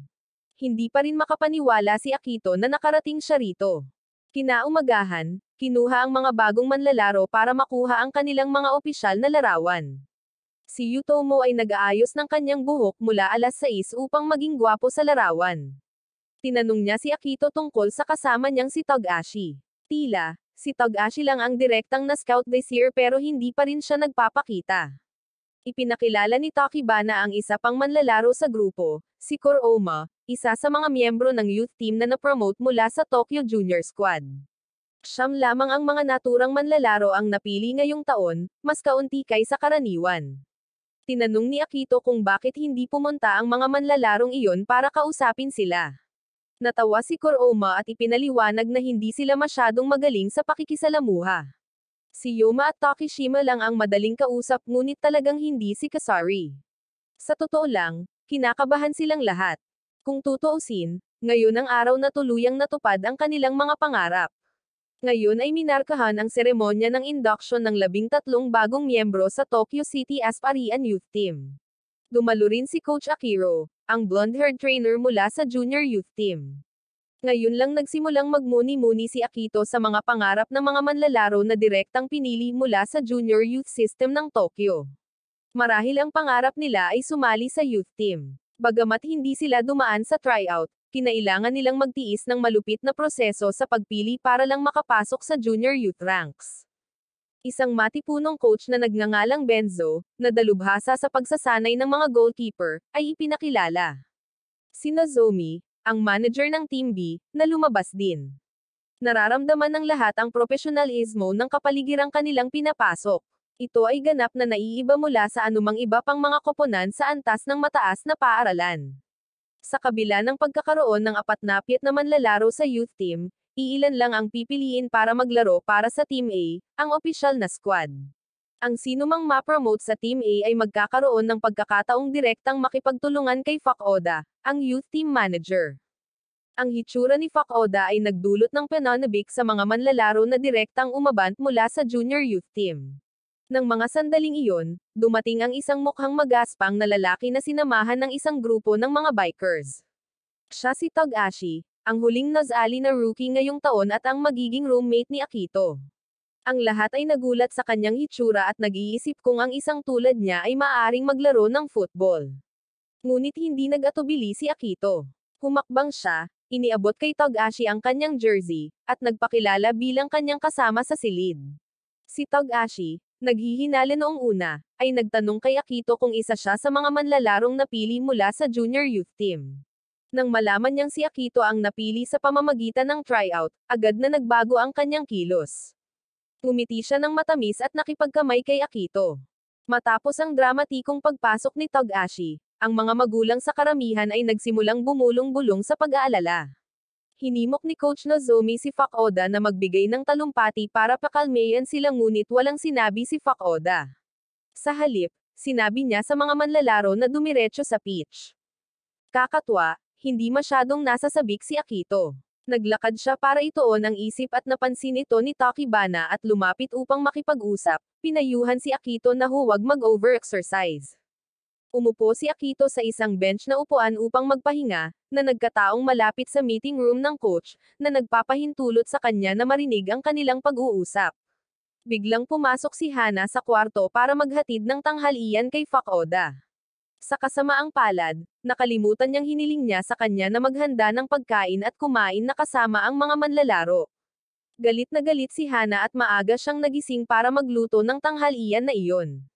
Hindi pa rin makapaniwala si Akito na nakarating siya rito. Kinaumagahan, kinuha ang mga bagong manlalaro para makuha ang kanilang mga opisyal na larawan. Si Yutomo ay nag-aayos ng kanyang buhok mula alas 6 upang maging gwapo sa larawan. Tinanong niya si Akito tungkol sa kasama niyang si Togashi. Tila, si Togashi lang ang direktang na-scout this year pero hindi pa rin siya nagpapakita. Ipinakilala ni Takibana ang isa pang manlalaro sa grupo, si Kuroma, isa sa mga miyembro ng youth team na na-promote mula sa Tokyo Junior Squad. Siyam lamang ang mga naturang manlalaro ang napili ngayong taon, mas kaunti kaysa karaniwan. Tinanong ni Akito kung bakit hindi pumunta ang mga manlalarong iyon para kausapin sila. Natawa si Kuroma at ipinaliwanag na hindi sila masyadong magaling sa pakikisalamuha. Si Yoma at Takishima lang ang madaling kausap ngunit talagang hindi si Kasari. Sa totoo lang, kinakabahan silang lahat. Kung tutuusin, ngayon ang araw na tuluyang natupad ang kanilang mga pangarap. Ngayon ay minarkahan ang seremonya ng induction ng 13 bagong miyembro sa Tokyo City Asparian Youth Team. Dumalo rin si Coach Akiro, ang blonde-haired trainer mula sa Junior Youth Team. Ngayon lang nagsimulang magmuni-muni si Akito sa mga pangarap ng mga manlalaro na direktang pinili mula sa Junior Youth System ng Tokyo. Marahil ang pangarap nila ay sumali sa youth team. Bagamat hindi sila dumaan sa tryout, kinailangan nilang magtiis ng malupit na proseso sa pagpili para lang makapasok sa junior youth ranks. Isang matipunong coach na nagngangalang Benzo, na dalubhasa sa pagsasanay ng mga goalkeeper, ay ipinakilala. Si Nozomi, ang manager ng Team B, na lumabas din. Nararamdaman ng lahat ang profesionalismo ng kapaligiran kanilang pinapasok. Ito ay ganap na naiiba mula sa anumang iba pang mga koponan sa antas ng mataas na paaralan. Sa kabila ng pagkakaroon ng 40 na manlalaro sa youth team, iilan lang ang pipiliin para maglaro para sa Team A, ang opisyal na squad. Ang sinumang ma-promote sa Team A ay magkakaroon ng pagkakataong direktang makipagtulungan kay Fukuoda, ang youth team manager. Ang hitsura ni Fukuoda ay nagdulot ng pananabik sa mga manlalaro na direktang umabant mula sa junior youth team. Nang mga sandaling iyon, dumating ang isang mukhang magaspang na lalaki na sinamahan ng isang grupo ng mga bikers. Siya si Togashi, ang huling Nozali na rookie ngayong taon at ang magiging roommate ni Akito. Ang lahat ay nagulat sa kanyang hitsura at nag-iisip kung ang isang tulad niya ay maaaring maglaro ng football. Ngunit hindi nag-atubili si Akito. Humakbang siya, iniabot kay Togashi ang kanyang jersey, at nagpakilala bilang kanyang kasama sa silid. Si Togashi, naghihinala noong una, ay nagtanong kay Akito kung isa siya sa mga manlalarong napili mula sa junior youth team. Nang malaman niyang si Akito ang napili sa pamamagitan ng tryout, agad na nagbago ang kanyang kilos. Ngumiti siya ng matamis at nakipagkamay kay Akito. Matapos ang dramatikong pagpasok ni Togashi, ang mga magulang sa karamihan ay nagsimulang bumulong-bulong sa pag-aalala. Hinimok ni Coach Nozomi si Fukuoda na magbigay ng talumpati para pakalmayan sila ngunit walang sinabi si Fukuoda. Sa halip, sinabi niya sa mga manlalaro na dumiretso sa pitch. Kakatwa, hindi masyadong nasasabik si Akito. Naglakad siya para ituon ang isip at napansin ito ni Takibana at lumapit upang makipag-usap, pinayuhan si Akito na huwag mag-over-exercise. Umupo si Akito sa isang bench na upuan upang magpahinga, na nagkataong malapit sa meeting room ng coach, na nagpapahintulot sa kanya na marinig ang kanilang pag-uusap. Biglang pumasok si Hana sa kwarto para maghatid ng tanghalian kay Fukuoda. Sa kasamaang palad, nakalimutan niyang hiniling niya sa kanya na maghanda ng pagkain at kumain na kasama ang mga manlalaro. Galit na galit si Hana at maaga siyang nagising para magluto ng tanghalian na iyon.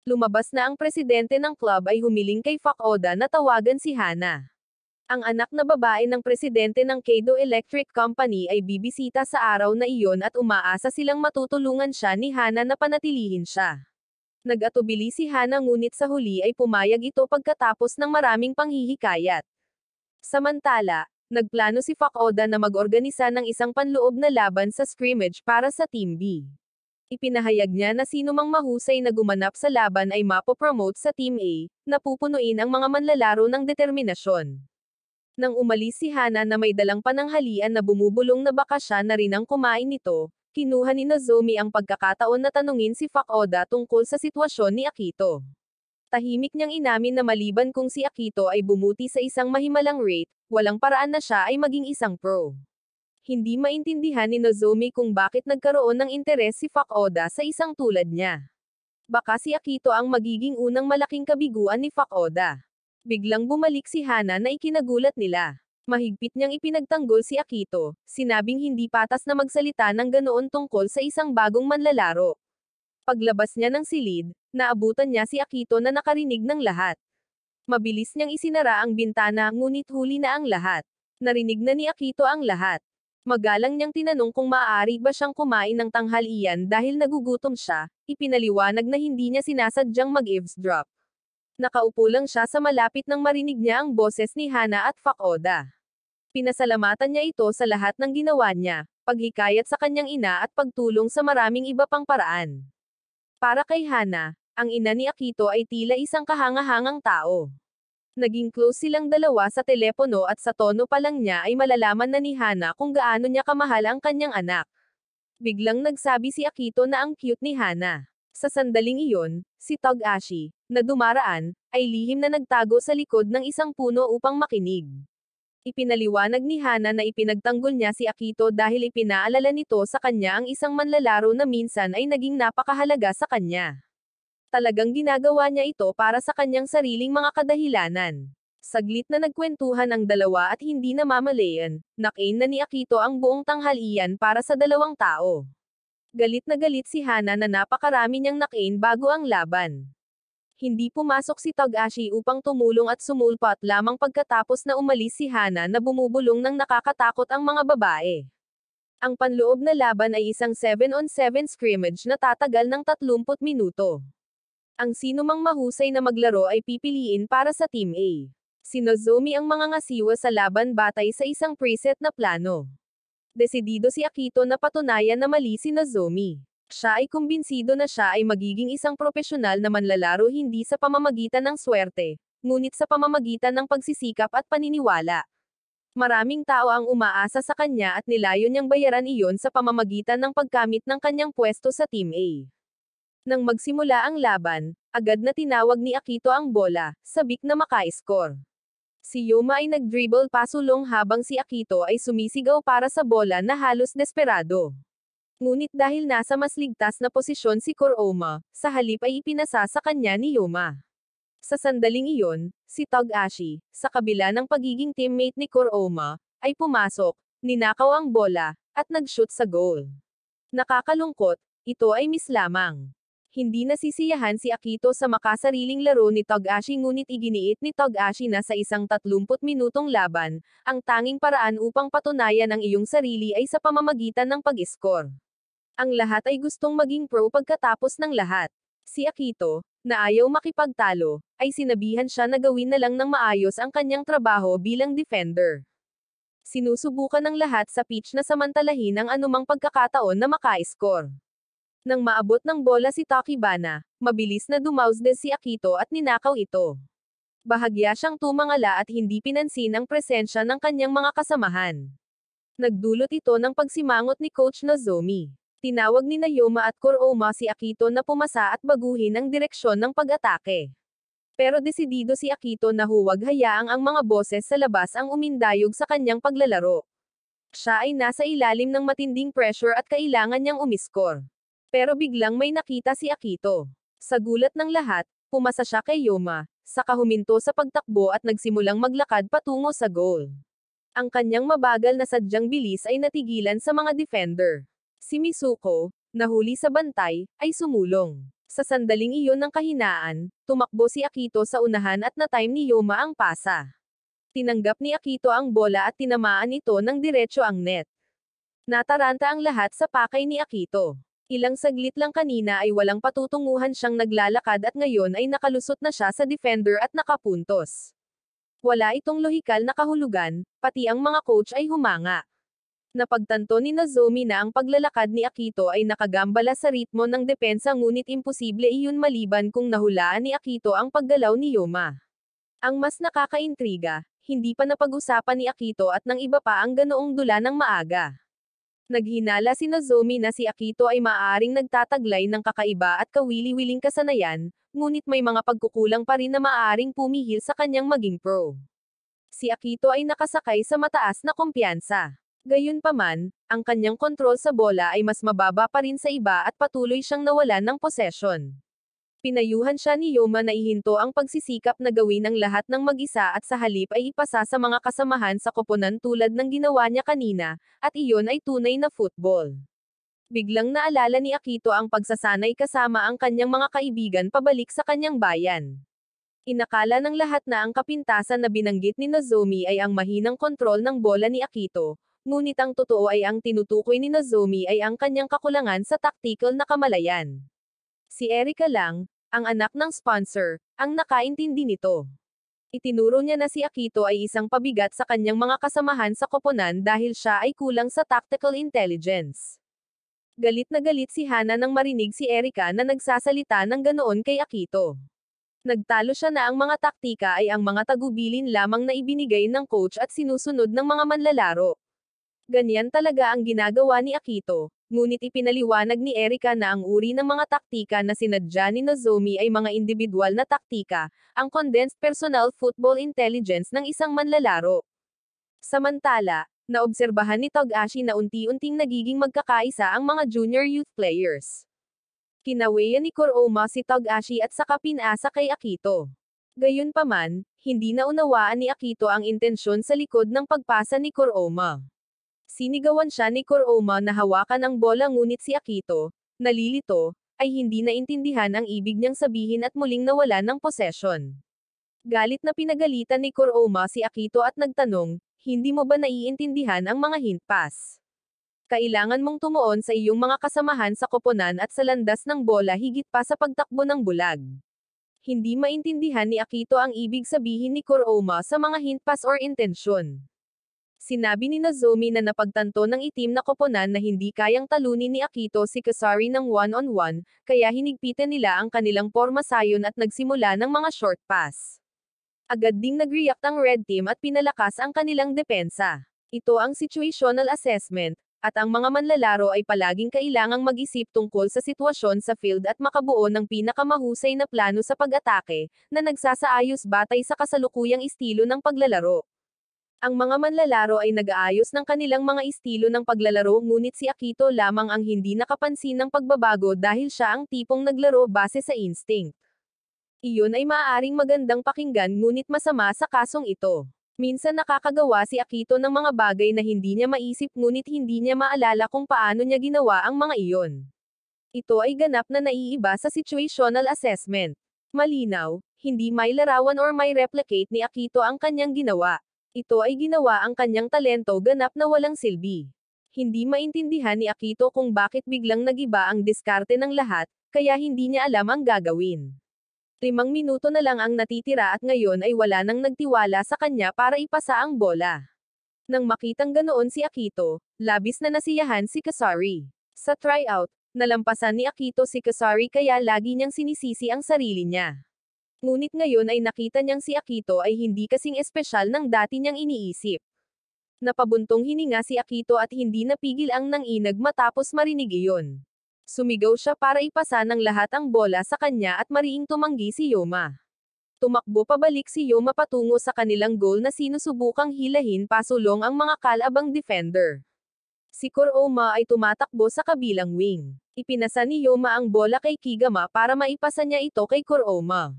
Lumabas na ang presidente ng club ay humiling kay Fukuoda na tawagan si Hana. Ang anak na babae ng presidente ng Keido Electric Company ay bibisita sa araw na iyon at umaasa silang matutulungan siya ni Hana na panatilihin siya. Nag-atubili si Hana ngunit sa huli ay pumayag ito pagkatapos ng maraming panghihikayat. Samantala, nagplano si Fukuoda na mag-organisa ng isang panloob na laban sa scrimmage para sa Team B. Ipinahayag niya na sinumang mahusay na gumanap sa laban ay mapopromote sa Team A, na pupunuin ang mga manlalaro ng determinasyon. Nang umalis si Hana na may dalang pananghalian na bumubulong na baka siya na rin ang kumain nito, kinuha ni Nozomi ang pagkakataon na tanungin si Fukuoda tungkol sa sitwasyon ni Akito. Tahimik niyang inamin na maliban kung si Akito ay bumuti sa isang mahimalang rate, walang paraan na siya ay maging isang pro. Hindi maintindihan ni Nozomi kung bakit nagkaroon ng interes si Fukuoka sa isang tulad niya. Baka si Akito ang magiging unang malaking kabiguan ni Fukuoka. Biglang bumalik si Hana na ikinagulat nila. Mahigpit niyang ipinagtanggol si Akito, sinabing hindi patas na magsalita ng ganoon tungkol sa isang bagong manlalaro. Paglabas niya ng silid, naabutan niya si Akito na nakarinig ng lahat. Mabilis niyang isinara ang bintana ngunit huli na ang lahat. Narinig na ni Akito ang lahat. Magalang niyang tinanong kung maaari ba siyang kumain ng tanghalian dahil nagugutom siya, ipinaliwanag na hindi niya sinasadyang mag-eavesdrop. Nakaupo lang siya sa malapit nang marinig niya ang boses ni Hana at Fukuoka. Pinasalamatan niya ito sa lahat ng ginawa niya, paghikayat sa kanyang ina at pagtulong sa maraming iba pang paraan. Para kay Hana, ang ina ni Akito ay tila isang kahangahangang tao. Naging close silang dalawa sa telepono at sa tono pa lang niya ay malalaman na ni Hana kung gaano niya kamahal ang kanyang anak. Biglang nagsabi si Akito na ang cute ni Hana. Sa sandaling iyon, si Togashi, na dumaraan, ay lihim na nagtago sa likod ng isang puno upang makinig. Ipinaliwanag ni Hana na ipinagtanggol niya si Akito dahil ipinaalala nito sa kanya ang isang manlalaro na minsan ay naging napakahalaga sa kanya. Talagang ginagawa niya ito para sa kanyang sariling mga kadahilanan. Saglit na nagkwentuhan ang dalawa at hindi namamalayan, nakain na ni Akito ang buong tanghalian para sa dalawang tao. Galit na galit si Hana na napakarami niyang nakain bago ang laban. Hindi pumasok si Togashi upang tumulong at sumulpat lamang pagkatapos na umalis si Hana na bumubulong ng nakakatakot ang mga babae. Ang panloob na laban ay isang 7-on-7 scrimmage na tatagal ng 30 minuto. Ang sinumang mahusay na maglaro ay pipiliin para sa Team A. Si Nozomi ang mga ngasiwa sa laban batay sa isang preset na plano. Desidido si Akito na patunayan na mali si Nozomi. Siya ay kumbinsido na siya ay magiging isang propesyonal na manlalaro hindi sa pamamagitan ng swerte, ngunit sa pamamagitan ng pagsisikap at paniniwala. Maraming tao ang umaasa sa kanya at nilayon niyang bayaran iyon sa pamamagitan ng pagkamit ng kanyang pwesto sa Team A. Nang magsimula ang laban, agad na tinawag ni Akito ang bola, sabik na maka-score. Si Yoma ay nag-dribble pasulong habang si Akito ay sumisigaw para sa bola na halos desperado. Ngunit dahil nasa mas ligtas na posisyon si Kuroma, sa halip ay ipinasa sa kanya ni Yoma. Sa sandaling iyon, si Togashi, sa kabila ng pagiging teammate ni Kuroma, ay pumasok, ninakaw ang bola, at nag-shoot sa goal. Nakakalungkot, ito ay miss lamang. Hindi nasisiyahan si Akito sa makasariling laro ni Togashi ngunit iginiit ni Togashi na sa isang 30 minutong laban, ang tanging paraan upang patunayan ang iyong sarili ay sa pamamagitan ng pag-score. Ang lahat ay gustong maging pro pagkatapos ng lahat. Si Akito, na ayaw makipagtalo, ay sinabihan siya na gawin na lang ng maayos ang kanyang trabaho bilang defender. Sinusubukan ng lahat sa pitch na samantalahin ang anumang pagkakataon na maka-score. Nang maabot ng bola si Takibana, mabilis na dumausdes si Akito at ninakaw ito. Bahagya siyang tumangala at hindi pinansin ang presensya ng kanyang mga kasamahan. Nagdulot ito ng pagsimangot ni Coach Nozomi. Tinawag ni Yoma at Kuroma si Akito na pumasa at baguhin ang direksyon ng pag-atake. Pero desidido si Akito na huwag hayaang ang mga boses sa labas ang umindayog sa kanyang paglalaro. Siya ay nasa ilalim ng matinding pressure at kailangan niyang umiskor. Pero biglang may nakita si Akito. Sa gulat ng lahat, pumasa siya kay Yoma, saka huminto sa pagtakbo at nagsimulang maglakad patungo sa goal. Ang kanyang mabagal na sadyang bilis ay natigilan sa mga defender. Si Mitsuko, nahuli sa bantay, ay sumulong. Sa sandaling iyon ng kahinaan, tumakbo si Akito sa unahan at na-time ni Yoma ang pasa. Tinanggap ni Akito ang bola at tinamaan ito ng diretso ang net. Nataranta ang lahat sa pakay ni Akito. Ilang saglit lang kanina ay walang patutunguhan siyang naglalakad at ngayon ay nakalusot na siya sa defender at nakapuntos. Wala itong lohikal na kahulugan, pati ang mga coach ay humanga. Napagtanto ni Nozomi na ang paglalakad ni Akito ay nakagambala sa ritmo ng depensa ngunit imposible iyon maliban kung nahulaan ni Akito ang paggalaw ni Yoma. Ang mas nakakaintriga, hindi pa napag-usapan ni Akito at ng iba pa ang ganoong dula ng maaga. Naghinala si Nozomi na si Akito ay maaaring nagtataglay ng kakaiba at kawili-wiling kasanayan, ngunit may mga pagkukulang pa rin na maaaring pumihil sa kanyang maging pro. Si Akito ay nakasakay sa mataas na kumpiyansa. Gayunpaman, ang kanyang kontrol sa bola ay mas mababa pa rin sa iba at patuloy siyang nawalan ng posesyon. Pinayuhan siya ni Yoma na ihinto ang pagsisikap na gawin ang lahat ng mag-isa at sa halip ay ipasa sa mga kasamahan sa koponan tulad ng ginawa niya kanina, at iyon ay tunay na football. Biglang naalala ni Akito ang pagsasanay kasama ang kanyang mga kaibigan pabalik sa kanyang bayan. Inakala ng lahat na ang kapintasan na binanggit ni Nozomi ay ang mahinang kontrol ng bola ni Akito, ngunit ang totoo ay ang tinutukoy ni Nozomi ay ang kanyang kakulangan sa tactical na kamalayan. Si Erika lang, ang anak ng sponsor, ang nakaintindi nito. Itinuro niya na si Akito ay isang pabigat sa kanyang mga kasamahan sa koponan dahil siya ay kulang sa tactical intelligence. Galit na galit si Hana nang marinig si Erika na nagsasalita ng ganoon kay Akito. Nagtalo siya na ang mga taktika ay ang mga tagubilin lamang na ibinigay ng coach at sinusunod ng mga manlalaro. Ganyan talaga ang ginagawa ni Akito, ngunit ipinaliwanag ni Erika na ang uri ng mga taktika na sinadya ni Nozomi ay mga individual na taktika, ang condensed personal football intelligence ng isang manlalaro. Samantala, naobserbahan ni Togashi na unti-unting nagiging magkakaisa ang mga junior youth players. Kinaweyan ni Kuroma si Togashi at saka pinasa kay Akito. Gayunpaman, hindi naunawaan ni Akito ang intensyon sa likod ng pagpasa ni Kuroma. Sinigawan siya ni Kuroma na hawakan ang bola ngunit si Akito, nalilito, ay hindi naintindihan ang ibig niyang sabihin at muling nawala ng posesyon. Galit na pinagalitan ni Kuroma si Akito at nagtanong, hindi mo ba naiintindihan ang mga hint pass? Kailangan mong tumuon sa iyong mga kasamahan sa koponan at sa landas ng bola higit pa sa pagtakbo ng bulag. Hindi maintindihan ni Akito ang ibig sabihin ni Kuroma sa mga hint pass or intensyon. Sinabi ni Nozomi na napagtanto ng itim na koponan na hindi kayang talunin ni Akito si Kasari ng one-on-one, kaya hinigpitan nila ang kanilang pormasayon at nagsimula ng mga short pass. Agad ding nag-react ang red team at pinalakas ang kanilang depensa. Ito ang situational assessment, at ang mga manlalaro ay palaging kailangang mag-isip tungkol sa sitwasyon sa field at makabuo ng pinakamahusay na plano sa pag-atake, na nagsasaayos batay sa kasalukuyang estilo ng paglalaro. Ang mga manlalaro ay nag-aayos ng kanilang mga estilo ng paglalaro ngunit si Akito lamang ang hindi nakapansin ng pagbabago dahil siya ang tipong naglaro base sa instinct. Iyon ay maaaring magandang pakinggan ngunit masama sa kasong ito. Minsan nakakagawa si Akito ng mga bagay na hindi niya maisip ngunit hindi niya maalala kung paano niya ginawa ang mga iyon. Ito ay ganap na naiiba sa situational assessment. Malinaw, hindi may larawan or may replicate ni Akito ang kanyang ginawa. Ito ay ginawa ang kanyang talento ganap na walang silbi. Hindi maintindihan ni Akito kung bakit biglang nagiba ang diskarte ng lahat, kaya hindi niya alam ang gagawin. 5 minuto na lang ang natitira at ngayon ay wala nang nagtiwala sa kanya para ipasa ang bola. Nang makitang ganoon si Akito, labis na nasiyahan si Kasari. Sa tryout, nalampasan ni Akito si Kasari kaya lagi niyang sinisisi ang sarili niya. Ngunit ngayon ay nakita niyang si Akito ay hindi kasing espesyal ng dati niyang iniisip. Napabuntong hininga si Akito at hindi napigil ang nanginag matapos marinig iyon. Sumigaw siya para ipasa ng lahat ang bola sa kanya at mariing tumanggi si Yoma. Tumakbo pabalik si Yoma patungo sa kanilang goal na sinusubukang hilahin pasulong ang mga kalabang defender. Si Kuroma ay tumatakbo sa kabilang wing. Ipinasa ni Yoma ang bola kay Kigama para maipasa niya ito kay Kuroma.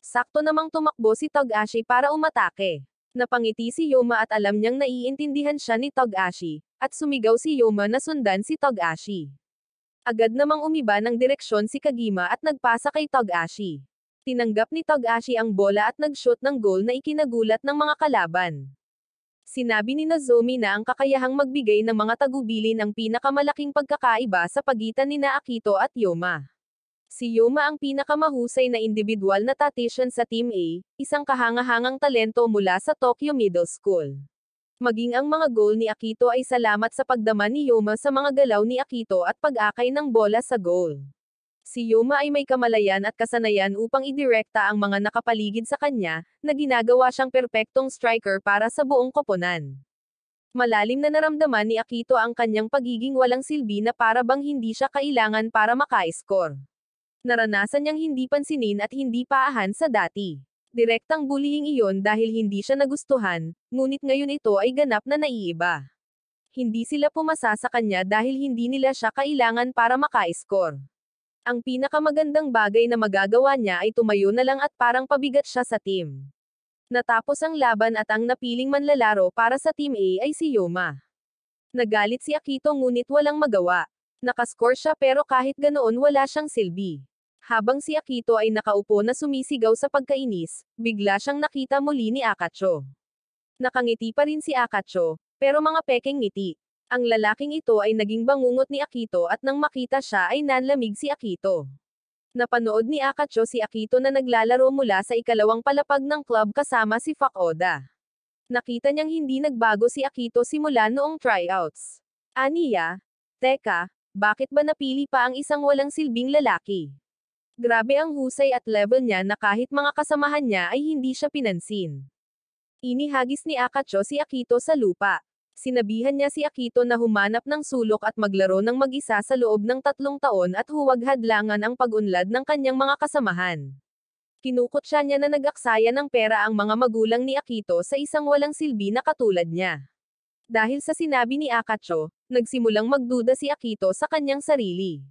Sakto namang tumakbo si Togashi para umatake. Napangiti si Yoma at alam niyang naiintindihan siya ni Togashi, at sumigaw si Yoma na sundan si Togashi. Agad namang umiba ng direksyon si Kagima at nagpasa kay Togashi. Tinanggap ni Togashi ang bola at nag-shoot ng goal na ikinagulat ng mga kalaban. Sinabi ni Nozomi na ang kakayahang magbigay ng mga tagubilin ang pinakamalaking pagkakaiba sa pagitan ni Akito at Yoma. Si Yoma ang pinakamahusay na individual na tactician sa Team A, isang kahangahangang talento mula sa Tokyo Middle School. Maging ang mga goal ni Akito ay salamat sa pagdama ni Yoma sa mga galaw ni Akito at pag-akay ng bola sa goal. Si Yoma ay may kamalayan at kasanayan upang idirekta ang mga nakapaligid sa kanya, na ginagawa siyang perpektong striker para sa buong koponan. Malalim na naramdaman ni Akito ang kanyang pagiging walang silbi na para bang hindi siya kailangan para maka-score. Naranasan niyang hindi pansinin at hindi paahan sa dati. Direktang bullying iyon dahil hindi siya nagustuhan, ngunit ngayon ito ay ganap na naiiba. Hindi sila pumasa sa kanya dahil hindi nila siya kailangan para maka-score. Ang pinakamagandang bagay na magagawa niya ay tumayo na lang at parang pabigat siya sa team. Natapos ang laban at ang napiling manlalaro para sa Team A ay si Yoma. Nagalit si Akito ngunit walang magawa. Nakascore siya pero kahit ganoon wala siyang silbi. Habang si Akito ay nakaupo na sumisigaw sa pagkainis, bigla siyang nakita muli ni Akacho. Nakangiti pa rin si Akacho, pero mga pekeng ngiti. Ang lalaking ito ay naging bangungot ni Akito at nang makita siya ay nanlamig si Akito. Napanood ni Akacho si Akito na naglalaro mula sa ikalawang palapag ng club kasama si Fukuoda. Nakita niyang hindi nagbago si Akito simula noong tryouts. Aniya, teka, bakit ba napili pa ang isang walang silbing lalaki? Grabe ang husay at level niya na kahit mga kasamahan niya ay hindi siya pinansin. Inihagis ni Akacho si Akito sa lupa. Sinabihan niya si Akito na humanap ng sulok at maglaro ng mag-isa sa loob ng 3 taon at huwag hadlangan ang pag-unlad ng kanyang mga kasamahan. Kinukutya niya na nag-aksaya ng pera ang mga magulang ni Akito sa isang walang silbi na katulad niya. Dahil sa sinabi ni Akacho, nagsimulang magduda si Akito sa kanyang sarili.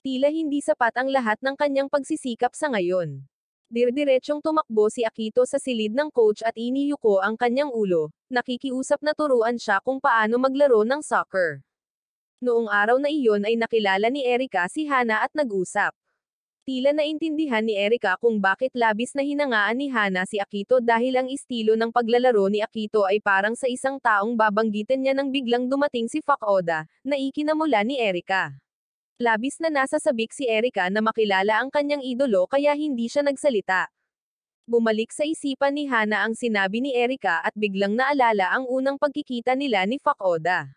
Tila hindi sapat ang lahat ng kanyang pagsisikap sa ngayon. Dirdiretsong tumakbo si Akito sa silid ng coach at iniyuko ang kanyang ulo, nakikiusap na turuan siya kung paano maglaro ng soccer. Noong araw na iyon ay nakilala ni Erika si Hana at nag-usap. Tila naintindihan ni Erika kung bakit labis na hinangaan ni Hana si Akito dahil ang estilo ng paglalaro ni Akito ay parang sa isang taong babanggitin niya nang biglang dumating si Fukuoda, na ikinamula ni Erika. Labis na nasasabik si Erika na makilala ang kanyang idolo kaya hindi siya nagsalita. Bumalik sa isipan ni Hana ang sinabi ni Erika at biglang naalala ang unang pagkikita nila ni Fukuoda.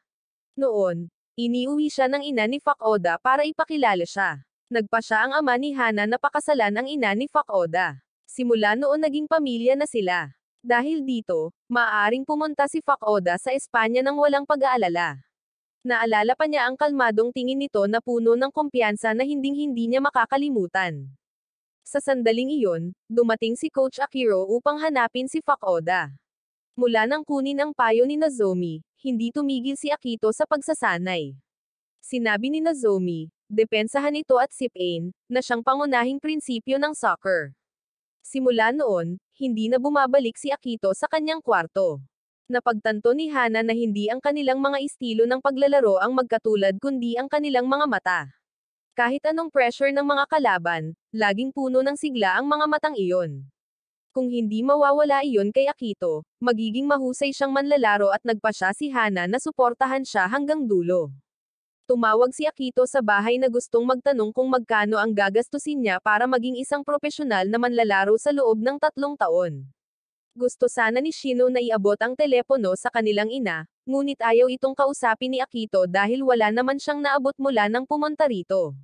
Noon, iniuwi siya ng ina ni Fukuoda para ipakilala siya. Nagpa siya ang ama ni Hana na pakasalan ang ina ni Fukuoda. Simula noon naging pamilya na sila. Dahil dito, maaaring pumunta si Fukuoda sa Espanya nang walang pag-aalala. Naalala pa niya ang kalmadong tingin nito na puno ng kumpiyansa na hinding-hindi niya makakalimutan. Sa sandaling iyon, dumating si Coach Akiro upang hanapin si Fukuoda. Mula nang kunin ang payo ni Nozomi, hindi tumigil si Akito sa pagsasanay. Sinabi ni Nozomi, depensahan ito at sipain, na siyang pangunahing prinsipyo ng soccer. Simula noon, hindi na bumabalik si Akito sa kanyang kwarto. Napagtanto ni Hana na hindi ang kanilang mga estilo ng paglalaro ang magkatulad kundi ang kanilang mga mata. Kahit anong pressure ng mga kalaban, laging puno ng sigla ang mga matang iyon. Kung hindi mawawala iyon kay Akito, magiging mahusay siyang manlalaro at nagpa siya si Hana na suportahan siya hanggang dulo. Tumawag si Akito sa bahay na gustong magtanong kung magkano ang gagastusin niya para maging isang propesyonal na manlalaro sa loob ng 3 taon. Gusto sana ni Shino na iabot ang telepono sa kanilang ina, ngunit ayaw itong kausapin ni Akito dahil wala naman siyang naabot mula nang pumunta rito.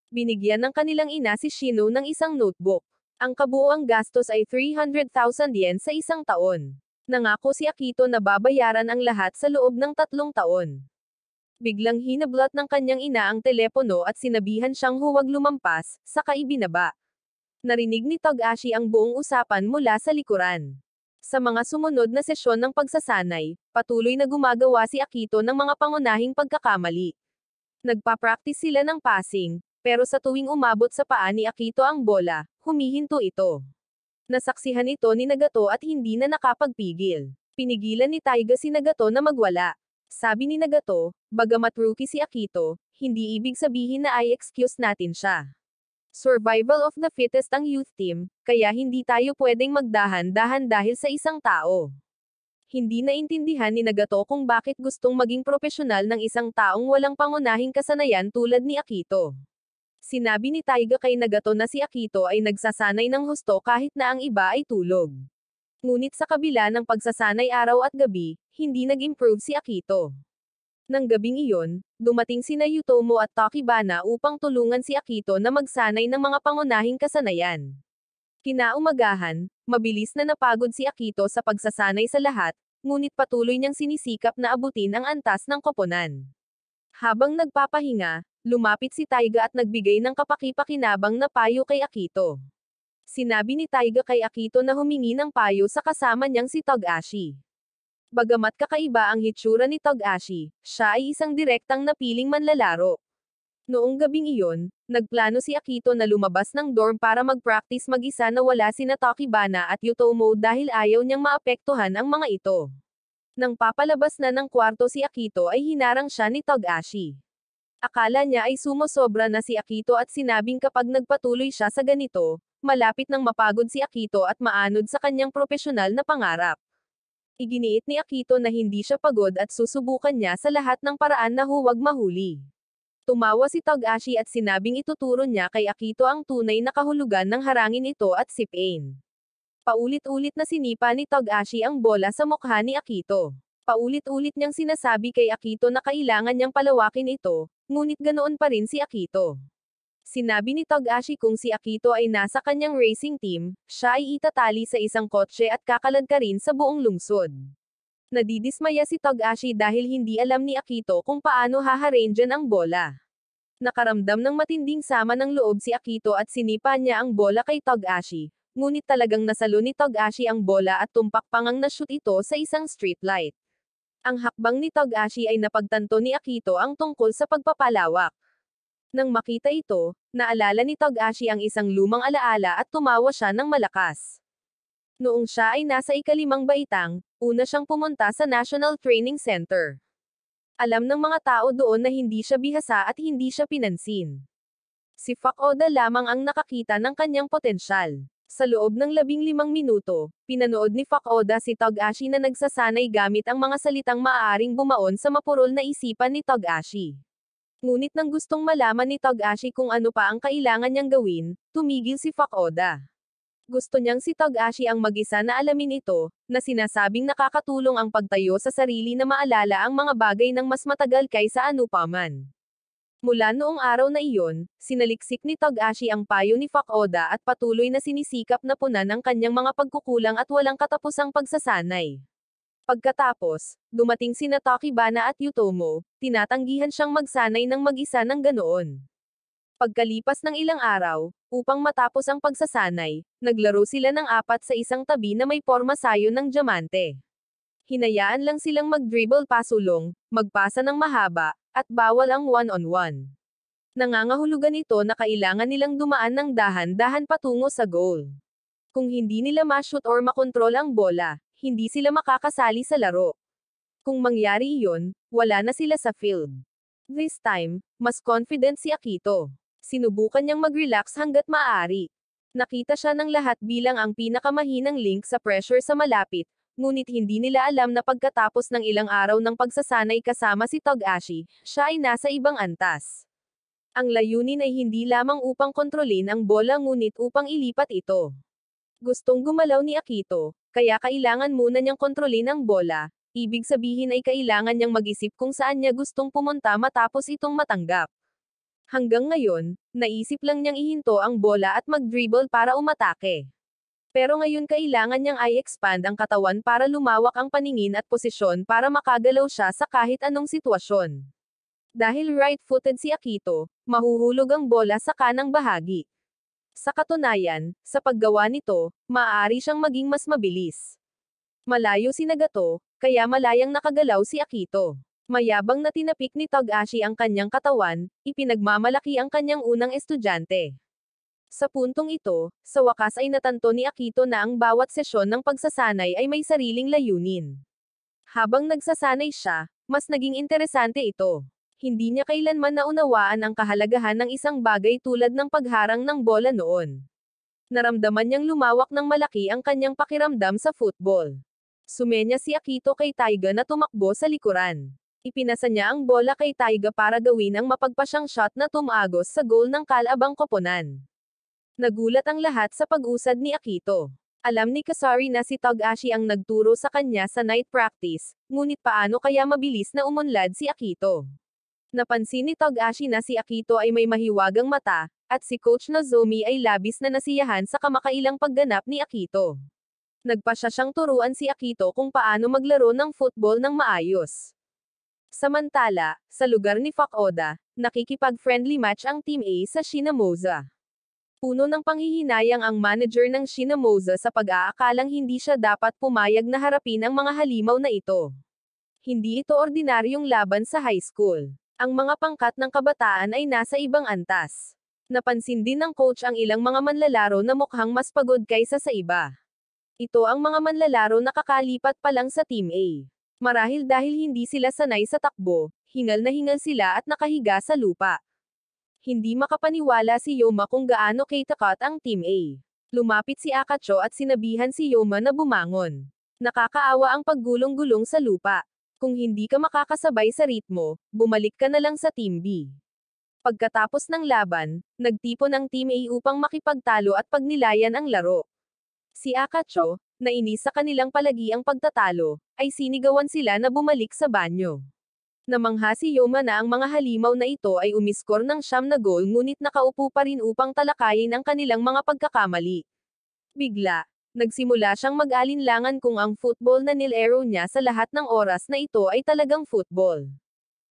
Binigyan ng kanilang ina si Shino ng isang notebook. Ang kabuuang gastos ay 300,000 yen sa isang taon. Nangako si Akito na babayaran ang lahat sa loob ng 3 taon. Biglang hinablot ng kanyang ina ang telepono at sinabihan siyang huwag lumampas, saka ibinaba. Narinig ni Togashi ang buong usapan mula sa likuran. Sa mga sumunod na sesyon ng pagsasanay, patuloy na gumagawa si Akito ng mga pangunahing pagkakamali. Nagpa-practice sila ng passing, pero sa tuwing umabot sa paa ni Akito ang bola, humihinto ito. Nasaksihan ito ni Nagato at hindi na nakapagpigil. Pinigilan ni Taiga si Nagato na magwala. Sabi ni Nagato, bagamat rookie si Akito, hindi ibig sabihin na ay excuse natin siya. Survival of the fittest ang youth team, kaya hindi tayo pwedeng magdahan-dahan dahil sa isang tao. Hindi naintindihan ni Nagato kung bakit gustong maging propesyonal ng isang taong walang pangunahing kasanayan tulad ni Akito. Sinabi ni Taiga kay Nagato na si Akito ay nagsasanay ng husto kahit na ang iba ay tulog. Ngunit sa kabila ng pagsasanay araw at gabi, hindi nag-improve si Akito. Nang gabing iyon, dumating sina Yutomo at Tokibana upang tulungan si Akito na magsanay ng mga pangunahing kasanayan. Kinaumagahan, mabilis na napagod si Akito sa pagsasanay sa lahat, ngunit patuloy niyang sinisikap na abutin ang antas ng koponan. Habang nagpapahinga, lumapit si Taiga at nagbigay ng kapaki-pakinabang na payo kay Akito. Sinabi ni Taiga kay Akito na humingi ng payo sa kasama niyang si Togashi. Bagamat kakaiba ang hitsura ni Togashi, siya ay isang direktang napiling manlalaro. Noong gabing iyon, nagplano si Akito na lumabas ng dorm para mag-practice mag-isa na wala sina Tachibana at Yutomo dahil ayaw niyang maapektuhan ang mga ito. Nang papalabas na ng kwarto si Akito ay hinarang siya ni Togashi. Akala niya ay sumosobra na si Akito at sinabing kapag nagpatuloy siya sa ganito, malapit nang mapagod si Akito at maanod sa kanyang propesyonal na pangarap. Iginiit ni Akito na hindi siya pagod at susubukan niya sa lahat ng paraan na huwag mahuli. Tumawa si Togashi at sinabing ituturo niya kay Akito ang tunay na kahulugan ng harangin ito at sipin. Paulit-ulit na sinipa ni Togashi ang bola sa mukha ni Akito. Paulit-ulit niyang sinasabi kay Akito na kailangan niyang palawakin ito, ngunit ganoon pa rin si Akito. Sinabi ni Togashi kung si Akito ay nasa kanyang racing team, siya ay itatali sa isang kotse at kakaladkarin sa buong lungsod. Nadidismaya si Togashi dahil hindi alam ni Akito kung paano haharangin ang bola. Nakaramdam ng matinding sama ng loob si Akito at sinipa niya ang bola kay Togashi, ngunit talagang nasalo ni Togashi ang bola at tumpak pangang na-shoot ito sa isang streetlight. Ang hakbang ni Togashi ay napagtanto ni Akito ang tungkol sa pagpapalawak. Nang makita ito, naalala ni Togashi ang isang lumang alaala at tumawa siya ng malakas. Noong siya ay nasa ika-5 baitang, una siyang pumunta sa National Training Center. Alam ng mga tao doon na hindi siya bihasa at hindi siya pinansin. Si Fukuoka lamang ang nakakita ng kanyang potensyal. Sa loob ng 15 minuto, pinanood ni Fukuoka si Togashi na nagsasanay gamit ang mga salitang maaaring bumaon sa mapurol na isipan ni Togashi. Ngunit nang gustong malaman ni Togashi kung ano pa ang kailangan niyang gawin, tumigil si Fukuoka. Gusto niyang si Togashi ang mag-isa na alamin ito, na sinasabing nakakatulong ang pagtayo sa sarili na maalala ang mga bagay ng mas matagal kaysa anupaman. Mula noong araw na iyon, sinaliksik ni Togashi ang payo ni Fukuoka at patuloy na sinisikap na punan ang kanyang mga pagkukulang at walang katapusang pagsasanay. Pagkatapos, dumating sina Tachibana at Yutomo, tinatanggihan siyang magsanay ng mag-isa ng ganoon. Pagkalipas ng ilang araw, upang matapos ang pagsasanay, naglaro sila ng 4 sa isang tabi na may porma sayo ng diamante. Hinayaan lang silang mag-dribble pasulong, magpasa ng mahaba, at bawal ang one-on-one. Nangangahulugan ito na kailangan nilang dumaan ng dahan-dahan patungo sa goal. Kung hindi nila ma-shoot or makontrol ang bola, hindi sila makakasali sa laro. Kung mangyari iyon, wala na sila sa field. This time, mas confident si Akito. Sinubukan niyang mag-relax hanggat maaari. Nakita siya ng lahat bilang ang pinakamahinang link sa pressure sa malapit, ngunit hindi nila alam na pagkatapos ng ilang araw ng pagsasanay kasama si Togashi, siya ay nasa ibang antas. Ang layunin ay hindi lamang upang kontrolin ang bola ngunit upang ilipat ito. Gustong gumalaw ni Akito, kaya kailangan muna niyang kontrolin ang bola, ibig sabihin ay kailangan niyang mag-isip kung saan niya gustong pumunta matapos itong matanggap. Hanggang ngayon, naisip lang niyang ihinto ang bola at mag-dribble para umatake. Pero ngayon kailangan niyang i-expand ang katawan para lumawak ang paningin at posisyon para makagalaw siya sa kahit anong sitwasyon. Dahil right-footed si Akito, mahuhulog ang bola sa kanang bahagi. Sa katunayan, sa paggawa nito, maaari siyang maging mas mabilis. Malayo si Nagato, kaya malayang nakagalaw si Akito. Mayabang na tinapik ni Togashi ang kanyang katawan, ipinagmamalaki ang kanyang unang estudyante. Sa puntong ito, sa wakas ay natanto ni Akito na ang bawat sesyon ng pagsasanay ay may sariling layunin. Habang nagsasanay siya, mas naging interesante ito. Hindi niya kailanman naunawaan ang kahalagahan ng isang bagay tulad ng pagharang ng bola noon. Naramdaman niyang lumawak ng malaki ang kanyang pakiramdam sa football. Sumenya si Akito kay Taiga na tumakbo sa likuran. Ipinasa niya ang bola kay Taiga para gawin ang mapagpasyang shot na tumagos sa goal ng kalabang koponan. Nagulat ang lahat sa pag-usad ni Akito. Alam ni Kasari na si Togashi ang nagturo sa kanya sa night practice, ngunit paano kaya mabilis na umunlad si Akito? Napansin ni Togashi na si Akito ay may mahiwagang mata, at si Coach Nozomi ay labis na nasiyahan sa kamakailang pagganap ni Akito. Nagpasya siyang turuan si Akito kung paano maglaro ng football ng maayos. Samantala, sa lugar ni Fukuoka, nakikipag-friendly match ang Team A sa Shinamoza. Puno ng panghihinayang ang manager ng Shinamoza sa pag-aakalang hindi siya dapat pumayag na harapin ang mga halimaw na ito. Hindi ito ordinaryong laban sa high school. Ang mga pangkat ng kabataan ay nasa ibang antas. Napansin din ng coach ang ilang mga manlalaro na mukhang mas pagod kaysa sa iba. Ito ang mga manlalaro na kakalipat pa lang sa Team A. Marahil dahil hindi sila sanay sa takbo, hingal na hingal sila at nakahiga sa lupa. Hindi makapaniwala si Yoma kung gaano katakat ang Team A. Lumapit si Akacho at sinabihan si Yoma na bumangon. Nakakaawa ang paggulong-gulong sa lupa. Kung hindi ka makakasabay sa ritmo, bumalik ka na lang sa Team B. Pagkatapos ng laban, nagtipon ang Team A upang makipagtalo at pagnilayan ang laro. Si Akacho, na inis sa kanilang palagiang pagtatalo, ay sinigawan sila na bumalik sa banyo. Namangha si Yoma na ang mga halimaw na ito ay umiskor ng 9 na goal ngunit nakaupo pa rin upang talakayin ang kanilang mga pagkakamali. Bigla, nagsimula siyang mag-alinlangan kung ang football na nilaro niya sa lahat ng oras na ito ay talagang football.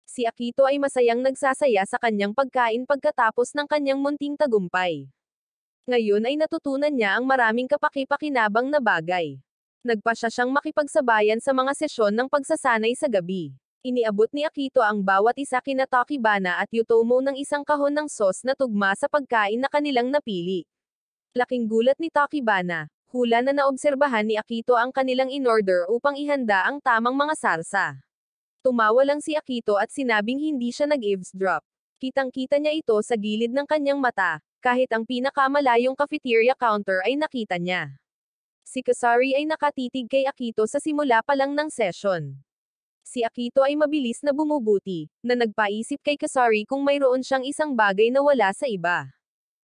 Si Akito ay masayang nagsasaya sa kanyang pagkain pagkatapos ng kanyang munting tagumpay. Ngayon ay natutunan niya ang maraming kapaki-pakinabang na bagay. Nagpasya siyang makipagsabayan sa mga sesyon ng pagsasanay sa gabi. Iniabot ni Akito ang bawat isa kina Tachibana at Yutomo ng isang kahon ng sauce na tugma sa pagkain na kanilang napili. Laking gulat ni Tachibana, hula na naobserbahan ni Akito ang kanilang in-order upang ihanda ang tamang mga sarsa. Tumawa lang si Akito at sinabing hindi siya nag-eavesdrop. Kitang-kita niya ito sa gilid ng kanyang mata, kahit ang pinakamalayong cafeteria counter ay nakita niya. Si Kasari ay nakatitig kay Akito sa simula pa lang ng session. Si Akito ay mabilis na bumubuti, na nagpaisip kay Kasari kung mayroon siyang isang bagay na wala sa iba.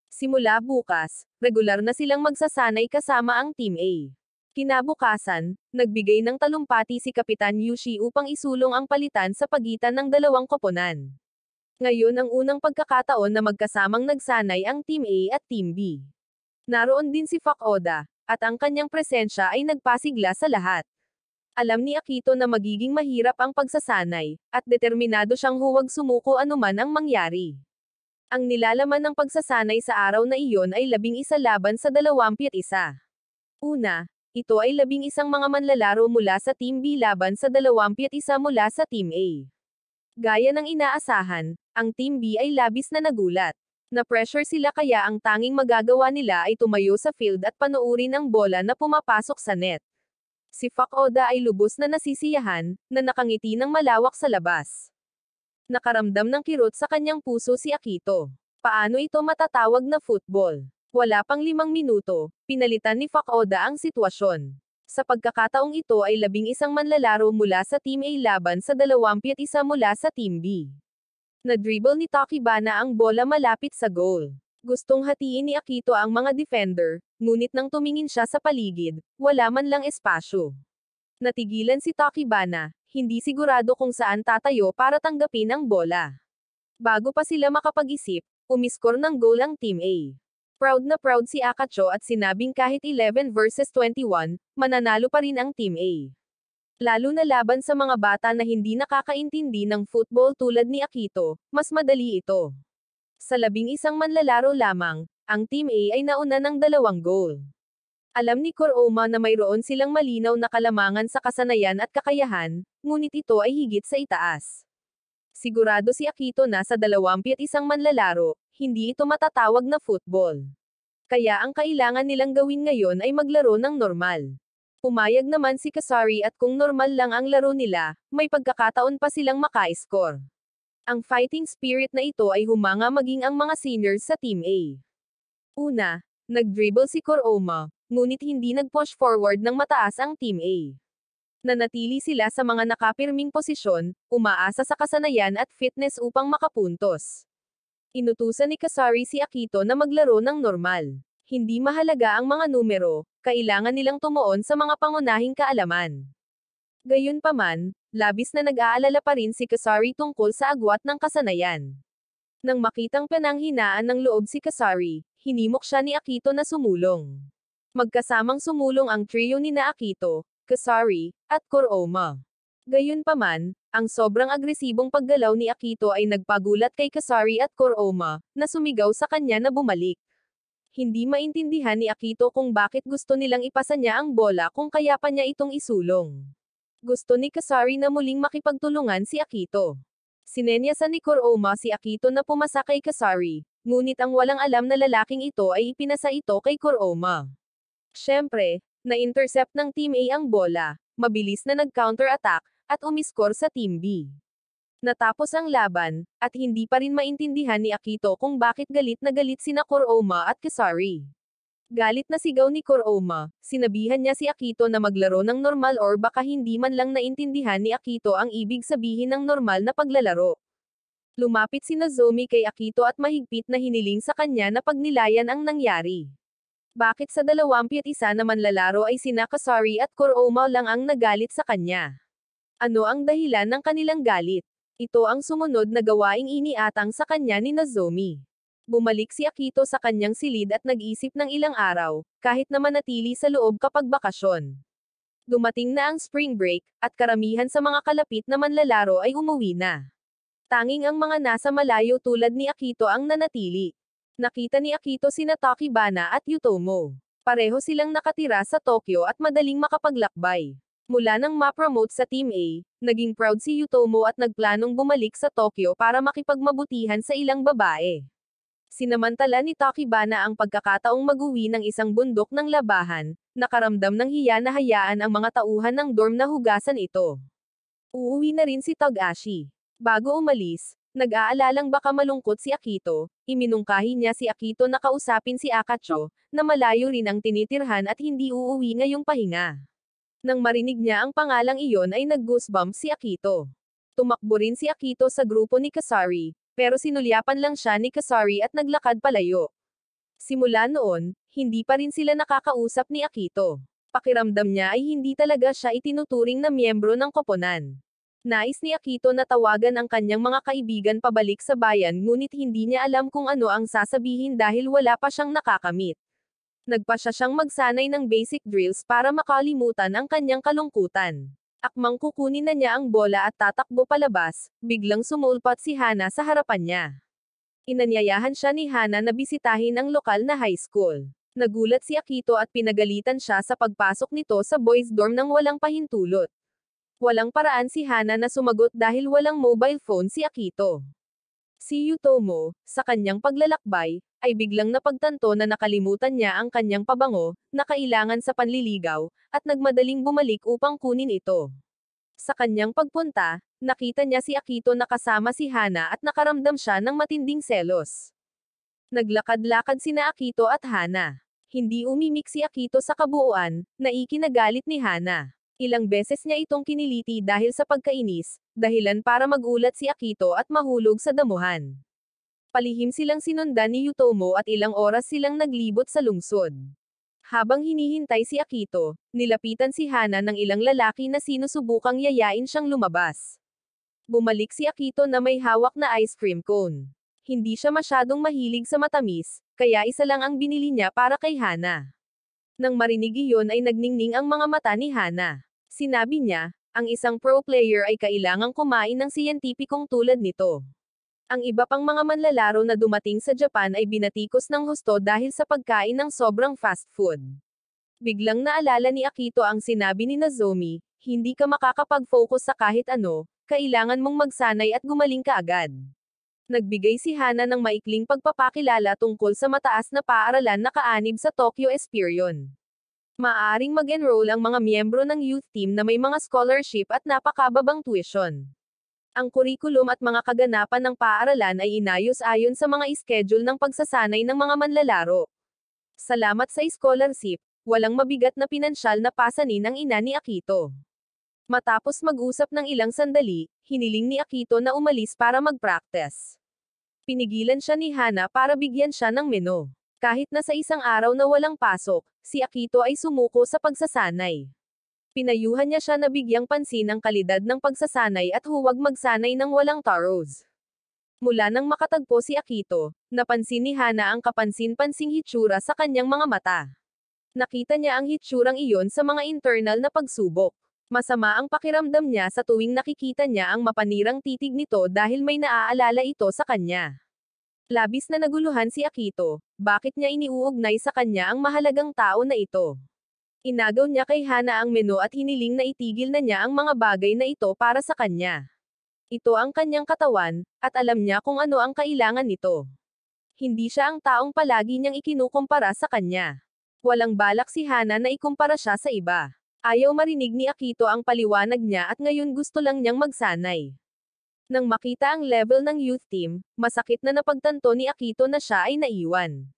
Simula bukas, regular na silang magsasanay kasama ang Team A. Kinabukasan, nagbigay ng talumpati si Kapitan Yushi upang isulong ang palitan sa pagitan ng dalawang koponan. Ngayon ang unang pagkakataon na magkasamang nagsanay ang Team A at Team B. Naroon din si Fukuoka, at ang kanyang presensya ay nagpasigla sa lahat. Alam ni Akito na magiging mahirap ang pagsasanay, at determinado siyang huwag sumuko anuman ang mangyari. Ang nilalaman ng pagsasanay sa araw na iyon ay 11 laban sa 21. Una, ito ay 11 mga manlalaro mula sa Team B laban sa 21 mula sa Team A. Gaya ng inaasahan, ang Team B ay labis na nagulat. Na-pressure sila kaya ang tanging magagawa nila ay tumayo sa field at panuurin ang bola na pumapasok sa net. Si Fukuoka ay lubos na nasisiyahan, na nakangiti ng malawak sa labas. Nakaramdam ng kirot sa kanyang puso si Akito. Paano ito matatawag na football? Wala pang 5 minuto, pinalitan ni Fukuoka ang sitwasyon. Sa pagkakataong ito ay 11 manlalaro mula sa Team A laban sa 21 mula sa Team B. Na-dribble ni Tachibana ang bola malapit sa goal. Gustong hatiin ni Akito ang mga defender, ngunit nang tumingin siya sa paligid, wala man lang espasyo. Natigilan si Tachibana, hindi sigurado kung saan tatayo para tanggapin ang bola. Bago pa sila makapag-isip, umiskor ng goal ang Team A. Proud na proud si Akacho at sinabing kahit 11 versus 21, mananalo pa rin ang Team A. Lalo na laban sa mga bata na hindi nakakaintindi ng football tulad ni Akito, mas madali ito. Sa 11 manlalaro lamang, ang Team A ay nauna ng 2 goal. Alam ni Kuroma na mayroon silang malinaw na kalamangan sa kasanayan at kakayahan, ngunit ito ay higit sa itaas. Sigurado si Akito na sa 21 manlalaro, hindi ito matatawag na football. Kaya ang kailangan nilang gawin ngayon ay maglaro ng normal. Pumayag naman si Kasari at kung normal lang ang laro nila, may pagkakataon pa silang maka-score. Ang fighting spirit na ito ay humanga maging ang mga seniors sa Team A. Una, nag-dribble si Kuroma, ngunit hindi nag-push forward ng mataas ang Team A. Nanatili sila sa mga nakapirming posisyon, umaasa sa kasanayan at fitness upang makapuntos. Inutusan ni Kasari si Akito na maglaro ng normal. Hindi mahalaga ang mga numero, kailangan nilang tumuon sa mga pangunahing kaalaman. Gayunpaman, labis na nag-aalala pa rin si Kasari tungkol sa agwat ng kasanayan. Nang makitang pananghinaan ng loob si Kasari, hinimok siya ni Akito na sumulong. Magkasamang sumulong ang trio nina Akito, Kasari, at Kuroma. Gayunpaman, ang sobrang agresibong paggalaw ni Akito ay nagpagulat kay Kasari at Kuroma, na sumigaw sa kanya na bumalik. Hindi maintindihan ni Akito kung bakit gusto nilang ipasa niya ang bola kung kaya pa niya itong isulong. Gusto ni Kasari na muling makipagtulungan si Akito. Sinenyasan ni Kuroma si Akito na pumasa kay Kasari, ngunit ang walang alam na lalaking ito ay ipinasa ito kay Kuroma. Siyempre, na-intercept ng Team A ang bola, mabilis na nag-counter-attack, at umiskor sa Team B. Natapos ang laban, at hindi pa rin maintindihan ni Akito kung bakit galit na galit sina Kuroma at Kasari. Galit na sigaw ni Kuroma, sinabihan niya si Akito na maglaro ng normal or baka hindi man lang naintindihan ni Akito ang ibig sabihin ng normal na paglalaro. Lumapit si Nozomi kay Akito at mahigpit na hiniling sa kanya na pagnilayan ang nangyari. Bakit sa 21 na manlalaro ay sina Kasari at Kuroma lang ang nagalit sa kanya? Ano ang dahilan ng kanilang galit? Ito ang sumunod na gawaing iniatang sa kanya ni Nozomi. Bumalik si Akito sa kanyang silid at nag-isip ng ilang araw, kahit na manatili sa loob kapag bakasyon. Dumating na ang spring break, at karamihan sa mga kalapit na manlalaro ay umuwi na. Tanging ang mga nasa malayo tulad ni Akito ang nanatili. Nakita ni Akito sina Takibana at Yutomo. Pareho silang nakatira sa Tokyo at madaling makapaglakbay. Mula nang ma-promote sa Team A, naging proud si Yutomo at nagplanong bumalik sa Tokyo para makipagmabutihan sa ilang babae. Sinamantala ni Takibana ang pagkakataong mag-uwi ng isang bundok ng labahan, nakaramdam ng hiya na hayaan ang mga tauhan ng dorm na hugasan ito. Uuwi na rin si Togashi. Bago umalis, nag-aalalang baka malungkot si Akito, iminungkahi niya si Akito na kausapin si Akacho, na malayo rin ang tinitirhan at hindi uuwi ngayong pahinga. Nang marinig niya ang pangalang iyon ay nag-goosebump si Akito. Tumakbo rin si Akito sa grupo ni Kasari, pero sinulyapan lang siya ni Kasari at naglakad palayo. Simula noon, hindi pa rin sila nakakausap ni Akito. Pakiramdam niya ay hindi talaga siya itinuturing na miyembro ng koponan. Nais ni Akito na tawagan ang kanyang mga kaibigan pabalik sa bayan ngunit hindi niya alam kung ano ang sasabihin dahil wala pa siyang nakakamit. Nagpasya siyang magsanay ng basic drills para makalimutan ang kanyang kalungkutan. Akmang kukunin na niya ang bola at tatakbo palabas, biglang sumulpat si Hana sa harapan niya. Inanyayahan siya ni Hana na bisitahin ang lokal na high school. Nagulat si Akito at pinagalitan siya sa pagpasok nito sa boys dorm nang walang pahintulot. Walang paraan si Hana na sumagot dahil walang mobile phone si Akito. Si Yutomo, sa kanyang paglalakbay, ay biglang napagtanto na nakalimutan niya ang kanyang pabango, na kailangan sa panliligaw, at nagmadaling bumalik upang kunin ito. Sa kanyang pagpunta, nakita niya si Akito na kasama si Hana at nakaramdam siya ng matinding selos. Naglakad-lakad sina Akito at Hana. Hindi umimik si Akito sa kabuuan, na ikinagalit ni Hana. Ilang beses niya itong kiniliti dahil sa pagkainis, dahilan para magulat si Akito at mahulog sa damuhan. Palihim silang sinundan ni Yutomo at ilang oras silang naglibot sa lungsod. Habang hinihintay si Akito, nilapitan si Hana ng ilang lalaki na sinusubukang yayain siyang lumabas. Bumalik si Akito na may hawak na ice cream cone. Hindi siya masyadong mahilig sa matamis, kaya isa lang ang binili niya para kay Hana. Nang marinig iyon ay nagningning ang mga mata ni Hana. Sinabi niya, ang isang pro player ay kailangang kumain ng siyentipikong tulad nito. Ang iba pang mga manlalaro na dumating sa Japan ay binatikos ng husto dahil sa pagkain ng sobrang fast food. Biglang naalala ni Akito ang sinabi ni Nozomi, hindi ka makakapag-focus sa kahit ano, kailangan mong magsanay at gumaling ka agad. Nagbigay si Hana ng maikling pagpapakilala tungkol sa mataas na paaralan na kaanib sa Tokyo Esperion. Maaaring mag-enroll ang mga miyembro ng youth team na may mga scholarship at napakababang tuition. Ang kurikulum at mga kaganapan ng paaralan ay inayos ayon sa mga schedule ng pagsasanay ng mga manlalaro. Salamat sa scholarship, walang mabigat na pinansyal na pasanin ang ina ni Akito. Matapos mag-usap ng ilang sandali, hiniling ni Akito na umalis para mag-practice. Pinigilan siya ni Hana para bigyan siya ng meno. Kahit na sa isang araw na walang pasok, si Akito ay sumuko sa pagsasanay. Pinayuhan niya siya na bigyang pansin ang kalidad ng pagsasanay at huwag magsanay ng walang taros. Mula nang makatagpo si Akito, napansin ni Hana ang kapansin-pansing hitsura sa kanyang mga mata. Nakita niya ang hitsurang iyon sa mga internal na pagsubok. Masama ang pakiramdam niya sa tuwing nakikita niya ang mapanirang titig nito dahil may naaalala ito sa kanya. Labis na naguluhan si Akito, bakit niya iniuugnay sa kanya ang mahalagang tao na ito? Inagaw niya kay Hana ang menu at hiniling na itigil na niya ang mga bagay na ito para sa kanya. Ito ang kanyang katawan, at alam niya kung ano ang kailangan nito. Hindi siya ang taong palagi niyang ikinukumpara sa kanya. Walang balak si Hana na ikumpara siya sa iba. Ayaw marinig ni Akito ang paliwanag niya at ngayon gusto lang niyang magsanay. Nang makita ang level ng youth team, masakit na napagtanto ni Akito na siya ay naiwan.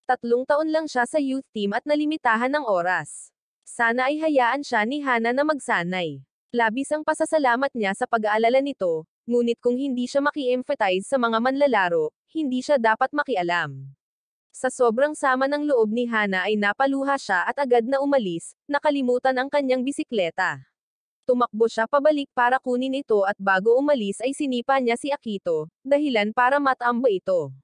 3 taon lang siya sa youth team at nalimitahan ng oras. Sana ay hayaan siya ni Hana na magsanay. Labis ang pasasalamat niya sa pag-aalala nito, ngunit kung hindi siya maki-empathize sa mga manlalaro, hindi siya dapat makialam. Sa sobrang sama ng loob ni Hana ay napaluha siya at agad na umalis, nakalimutan ang kanyang bisikleta. Tumakbo siya pabalik para kunin ito at bago umalis ay sinipa niya si Akito, dahilan para matamba ito.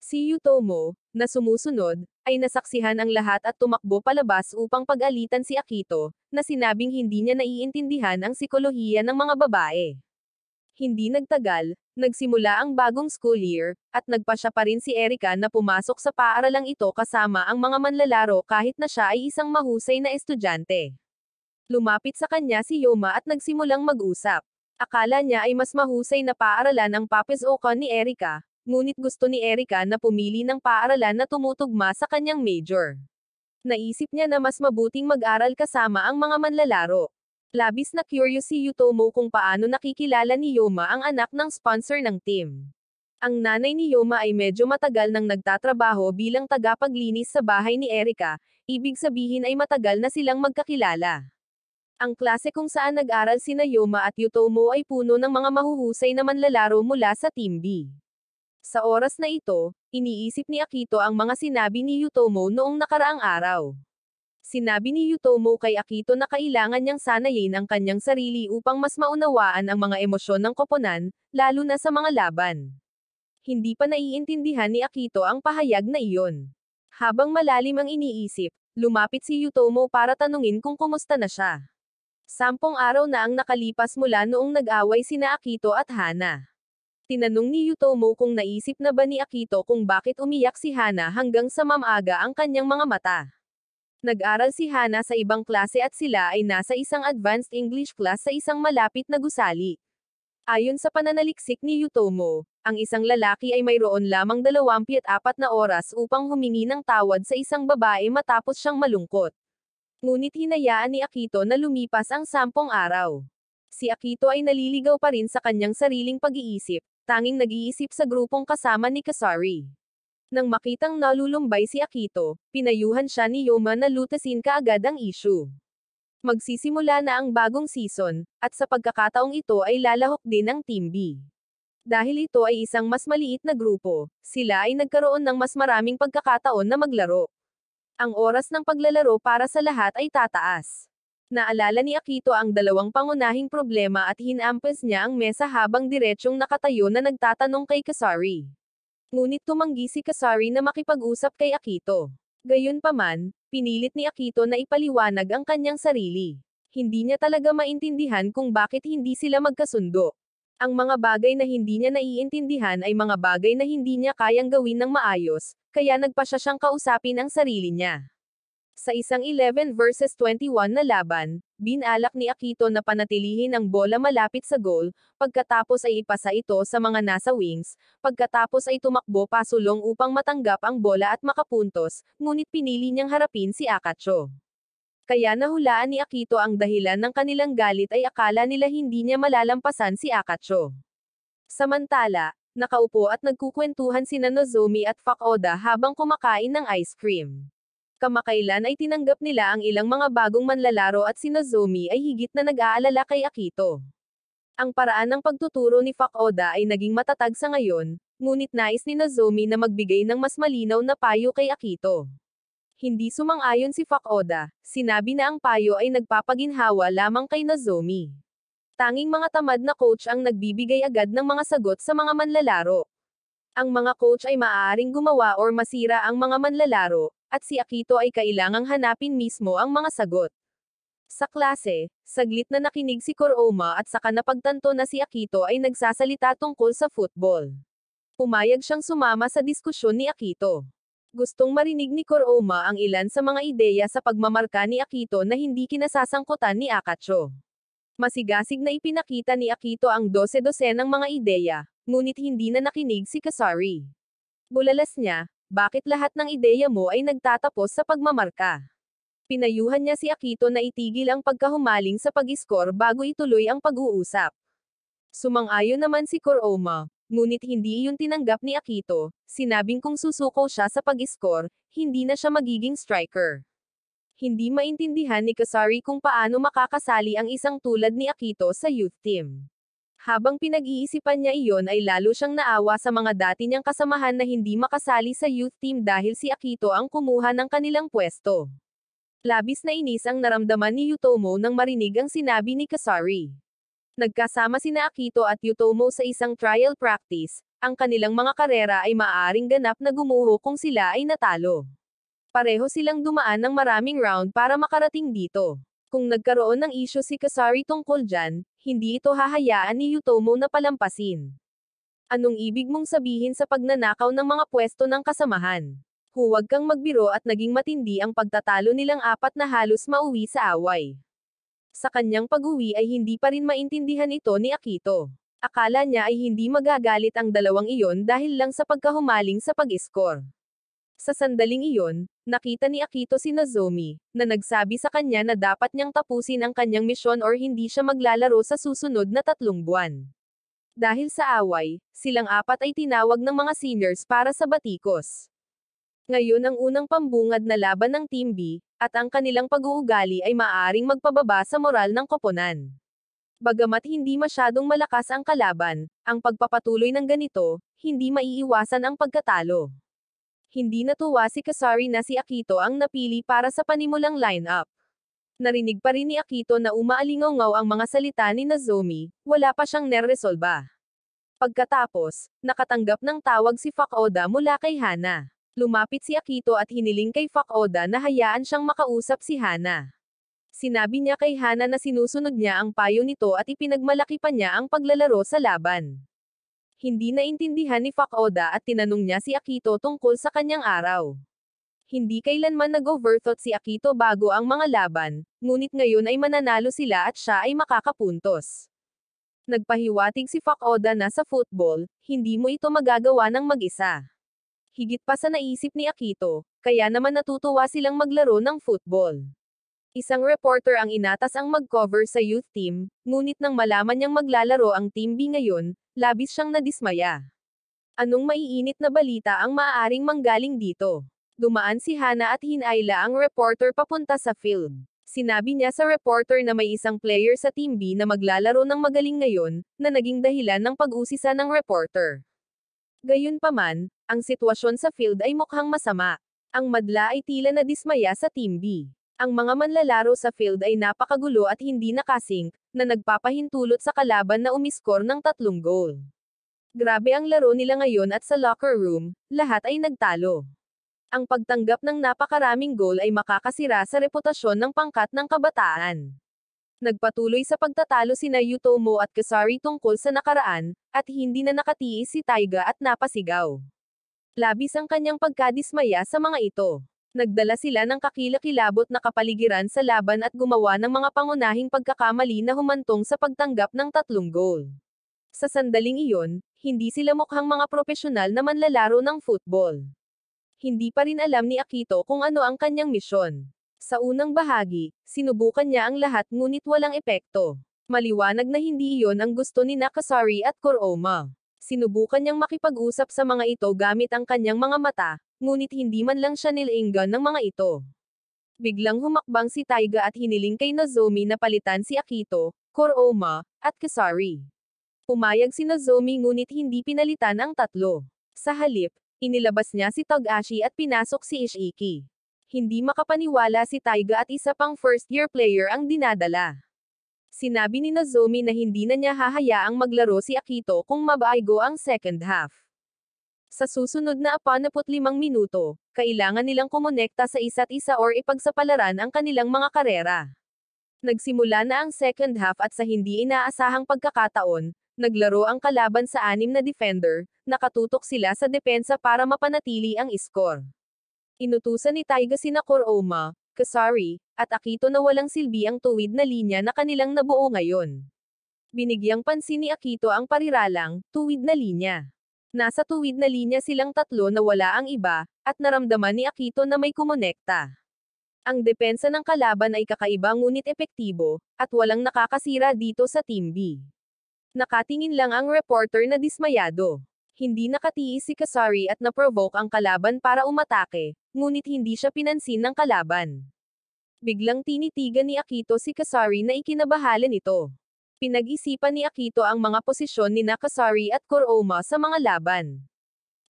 Si Yutomo, na sumusunod, ay nasaksihan ang lahat at tumakbo palabas upang pag-alitan si Akito, na sinabing hindi niya naiintindihan ang sikolohiya ng mga babae. Hindi nagtagal, nagsimula ang bagong school year, at nagpasya pa rin si Erika na pumasok sa paaralang ito kasama ang mga manlalaro kahit na siya ay isang mahusay na estudyante. Lumapit sa kanya si Yoma at nagsimulang mag-usap. Akala niya ay mas mahusay na paaralan ang Papes-Ocon ni Erika, ngunit gusto ni Erika na pumili ng paaralan na tumutugma sa kanyang major. Naisip niya na mas mabuting mag-aral kasama ang mga manlalaro. Labis na curious si Yutomo kung paano nakikilala ni Yoma ang anak ng sponsor ng team. Ang nanay ni Yoma ay medyo matagal nang nagtatrabaho bilang tagapaglinis sa bahay ni Erika, ibig sabihin ay matagal na silang magkakilala. Ang klase kung saan nag-aral sina Yoma at Yutomo ay puno ng mga mahuhusay na manlalaro mula sa Team B. Sa oras na ito, iniisip ni Akito ang mga sinabi ni Yutomo noong nakaraang araw. Sinabi ni Yutomo kay Akito na kailangan niyang sanayin ang kanyang sarili upang mas maunawaan ang mga emosyon ng koponan, lalo na sa mga laban. Hindi pa naiintindihan ni Akito ang pahayag na iyon. Habang malalim ang iniisip, lumapit si Yutomo para tanungin kung kumusta na siya. 10 araw na ang nakalipas mula noong nag-away sina Akito at Hana. Tinanong ni Yutomo kung naisip na ba ni Akito kung bakit umiyak si Hana hanggang sa mamaga ang kanyang mga mata. Nag-aral si Hana sa ibang klase at sila ay nasa isang advanced English class sa isang malapit na gusali. Ayon sa pananaliksik ni Yutomo, ang isang lalaki ay mayroon lamang 24 na oras upang humingi ng tawad sa isang babae matapos siyang malungkot. Ngunit hinayaan ni Akito na lumipas ang 10 araw. Si Akito ay naliligaw pa rin sa kanyang sariling pag-iisip, tanging nag-iisip sa grupong kasama ni Kasari. Nang makitang nalulumbay si Akito, pinayuhan siya ni Yoma na lutasin kaagad ang issue. Magsisimula na ang bagong season, at sa pagkakataong ito ay lalahok din ang Team B. Dahil ito ay isang mas maliit na grupo, sila ay nagkaroon ng mas maraming pagkakataon na maglaro. Ang oras ng paglalaro para sa lahat ay tataas. Naalala ni Akito ang 2 pangunahing problema at hinampas niya ang mesa habang diretsyong nakatayo na nagtatanong kay Kasari. Ngunit tumanggi si Kasari na makipag-usap kay Akito. Gayunpaman, pinilit ni Akito na ipaliwanag ang kanyang sarili. Hindi niya talaga maintindihan kung bakit hindi sila magkasundo. Ang mga bagay na hindi niya naiintindihan ay mga bagay na hindi niya kayang gawin ng maayos, kaya nagpasya siyang kausapin ang sarili niya. Sa isang 11 versus 21 na laban, binalak ni Akito na panatilihin ang bola malapit sa goal, pagkatapos ay ipasa ito sa mga nasa wings, pagkatapos ay tumakbo pasulong upang matanggap ang bola at makapuntos, ngunit pinili niyang harapin si Akacho. Kaya nahulaan ni Akito ang dahilan ng kanilang galit ay akala nila hindi niya malalampasan si Akacho. Samantala, nakaupo at nagkukwentuhan sina Nozomi at Fukuoka habang kumakain ng ice cream. Kamakailan ay tinanggap nila ang ilang mga bagong manlalaro at si Nozomi ay higit na nag-aalala kay Akito. Ang paraan ng pagtuturo ni Fukuoka ay naging matatag sa ngayon, ngunit nais ni Nozomi na magbigay ng mas malinaw na payo kay Akito. Hindi sumang-ayon si Fukuoka, sinabi na ang payo ay nagpapaginhawa lamang kay Nozomi. Tanging mga tamad na coach ang nagbibigay agad ng mga sagot sa mga manlalaro. Ang mga coach ay maaaring gumawa or masira ang mga manlalaro, at si Akito ay kailangang hanapin mismo ang mga sagot. Sa klase, saglit na nakinig si Kuroma at saka napagtanto na si Akito ay nagsasalita tungkol sa football. Pumayag siyang sumama sa diskusyon ni Akito. Gustong marinig ni Kuroma ang ilan sa mga ideya sa pagmamarka ni Akito na hindi kinasasangkutan ni Akacho. Masigasig na ipinakita ni Akito ang 12-dosenang mga ideya, ngunit hindi na nakinig si Kasari. Bulalas niya, bakit lahat ng ideya mo ay nagtatapos sa pagmamarka? Pinayuhan niya si Akito na itigil ang pagkahumaling sa pag-score bago ituloy ang pag-uusap. Sumang-ayon naman si Kuroma, ngunit hindi iyon tinanggap ni Akito, sinabing kung susuko siya sa pag-score, hindi na siya magiging striker. Hindi maintindihan ni Kasari kung paano makakasali ang isang tulad ni Akito sa youth team. Habang pinag-iisipan niya iyon ay lalo siyang naawa sa mga dati niyang kasamahan na hindi makasali sa youth team dahil si Akito ang kumuha ng kanilang pwesto. Labis na inis ang naramdaman ni Yutomo nang marinig ang sinabi ni Kasari. Nagkasama sina Akito at Yutomo sa isang trial practice, ang kanilang mga karera ay maaaring ganap na gumuho kung sila ay natalo. Pareho silang dumaan ng maraming round para makarating dito. Kung nagkaroon ng isyu si Kasari tungkol dyan, hindi ito hahayaan ni Yutomo na palampasin. Anong ibig mong sabihin sa pagnanakaw ng mga pwesto ng kasamahan? Huwag kang magbiro at naging matindi ang pagtatalo nilang apat na halos mauwi sa away. Sa kanyang pag-uwi ay hindi pa rin maintindihan ito ni Akito. Akala niya ay hindi magagalit ang dalawang iyon dahil lang sa pagkahumaling sa pag-score. Sa sandaling iyon, nakita ni Akito si Nozomi, na nagsabi sa kanya na dapat niyang tapusin ang kanyang misyon or hindi siya maglalaro sa susunod na 3 buwan. Dahil sa away, silang apat ay tinawag ng mga seniors para sa batikos. Ngayon ang unang pambungad na laban ng Team B, at ang kanilang pag-uugali ay maaaring magpababa sa moral ng koponan. Bagamat hindi masyadong malakas ang kalaban, ang pagpapatuloy ng ganito, hindi maiiwasan ang pagkatalo. Hindi natuwa si Kasari na si Akito ang napili para sa panimulang lineup. Narinig pa rin ni Akito na umaalingaw ang mga salita ni Nozomi, wala pa siyang neresolba. Pagkatapos, nakatanggap ng tawag si Fukuoda mula kay Hana. Lumapit si Akito at hiniling kay Fukuoda na hayaan siyang makausap si Hana. Sinabi niya kay Hana na sinusunod niya ang payo nito at ipinagmalaki pa niya ang paglalaro sa laban. Hindi naintindihan ni Fukuoda at tinanong niya si Akito tungkol sa kanyang araw. Hindi kailanman nag-overthought si Akito bago ang mga laban, ngunit ngayon ay mananalo sila at siya ay makakapuntos. Nagpahiwatig si Fukuoda na sa football, hindi mo ito magagawa ng mag-isa. Higit pa sa naisip ni Akito, kaya naman natutuwa silang maglaro ng football. Isang reporter ang inatas ang mag-cover sa youth team, ngunit nang malaman niyang maglalaro ang Team B ngayon, labis siyang nadismaya. Anong maiinit na balita ang maaaring manggaling dito? Dumaan si Hana at hinayla ang reporter papunta sa field. Sinabi niya sa reporter na may isang player sa Team B na maglalaro ng magaling ngayon, na naging dahilan ng pag-usisa ng reporter. Gayunpaman, ang sitwasyon sa field ay mukhang masama. Ang madla ay tila na dismaya sa Team B. Ang mga manlalaro sa field ay napakagulo at hindi nakasync, na nagpapahintulot sa kalaban na umiskor ng 3 goal. Grabe ang laro nila ngayon at sa locker room, lahat ay nagtalo. Ang pagtanggap ng napakaraming goal ay makakasira sa reputasyon ng pangkat ng kabataan. Nagpatuloy sa pagtatalo sina Yutomo at Kasari tungkol sa nakaraan, at hindi na nakatiis si Taiga at napasigaw. Labis ang kanyang pagkadismaya sa mga ito. Nagdala sila ng kakilakilabot na kapaligiran sa laban at gumawa ng mga pangunahing pagkakamali na humantong sa pagtanggap ng 3 goal. Sa sandaling iyon, hindi sila mukhang mga propesyonal na manlalaro ng football. Hindi pa rin alam ni Akito kung ano ang kanyang misyon. Sa unang bahagi, sinubukan niya ang lahat ngunit walang epekto. Maliwanag na hindi iyon ang gusto ni Kasari at Kuroma. Sinubukan niyang makipag-usap sa mga ito gamit ang kanyang mga mata, ngunit hindi man lang siya nilainggan ng mga ito. Biglang humakbang si Taiga at hiniling kay Nozomi na palitan si Akito, Kuroma, at Kasari. Pumayag si Nozomi ngunit hindi pinalitan ang tatlo. Sa halip, inilabas niya si Togashi at pinasok si Ishiki. Hindi makapaniwala si Taiga at isa pang first-year player ang dinadala. Sinabi ni Nozomi na hindi na niya hahayaang maglaro si Akito kung mabaigo ang second half. Sa susunod na 45 minuto, kailangan nilang kumonekta sa isa't isa or ipagsapalaran ang kanilang mga karera. Nagsimula na ang second half at sa hindi inaasahang pagkakataon, naglaro ang kalaban sa 6 na defender, nakatutok sila sa depensa para mapanatili ang iskor. Inutusan ni Taiga sina Koroma, Kasari, at Akito na walang silbi ang tuwid na linya na kanilang nabuo ngayon. Binigyang pansin ni Akito ang pariralang, tuwid na linya. Nasa tuwid na linya silang tatlo na wala ang iba, at naramdaman ni Akito na may kumonekta. Ang depensa ng kalaban ay kakaiba ngunit epektibo, at walang nakakasira dito sa Team B. Nakatingin lang ang reporter na dismayado. Hindi nakatiis si Kasari at na-provoke ang kalaban para umatake, ngunit hindi siya pinansin ng kalaban. Biglang tinitigan ni Akito si Kasari na ikinabahala nito. Pinag-isipan ni Akito ang mga posisyon ni Kasari at Kuroma sa mga laban.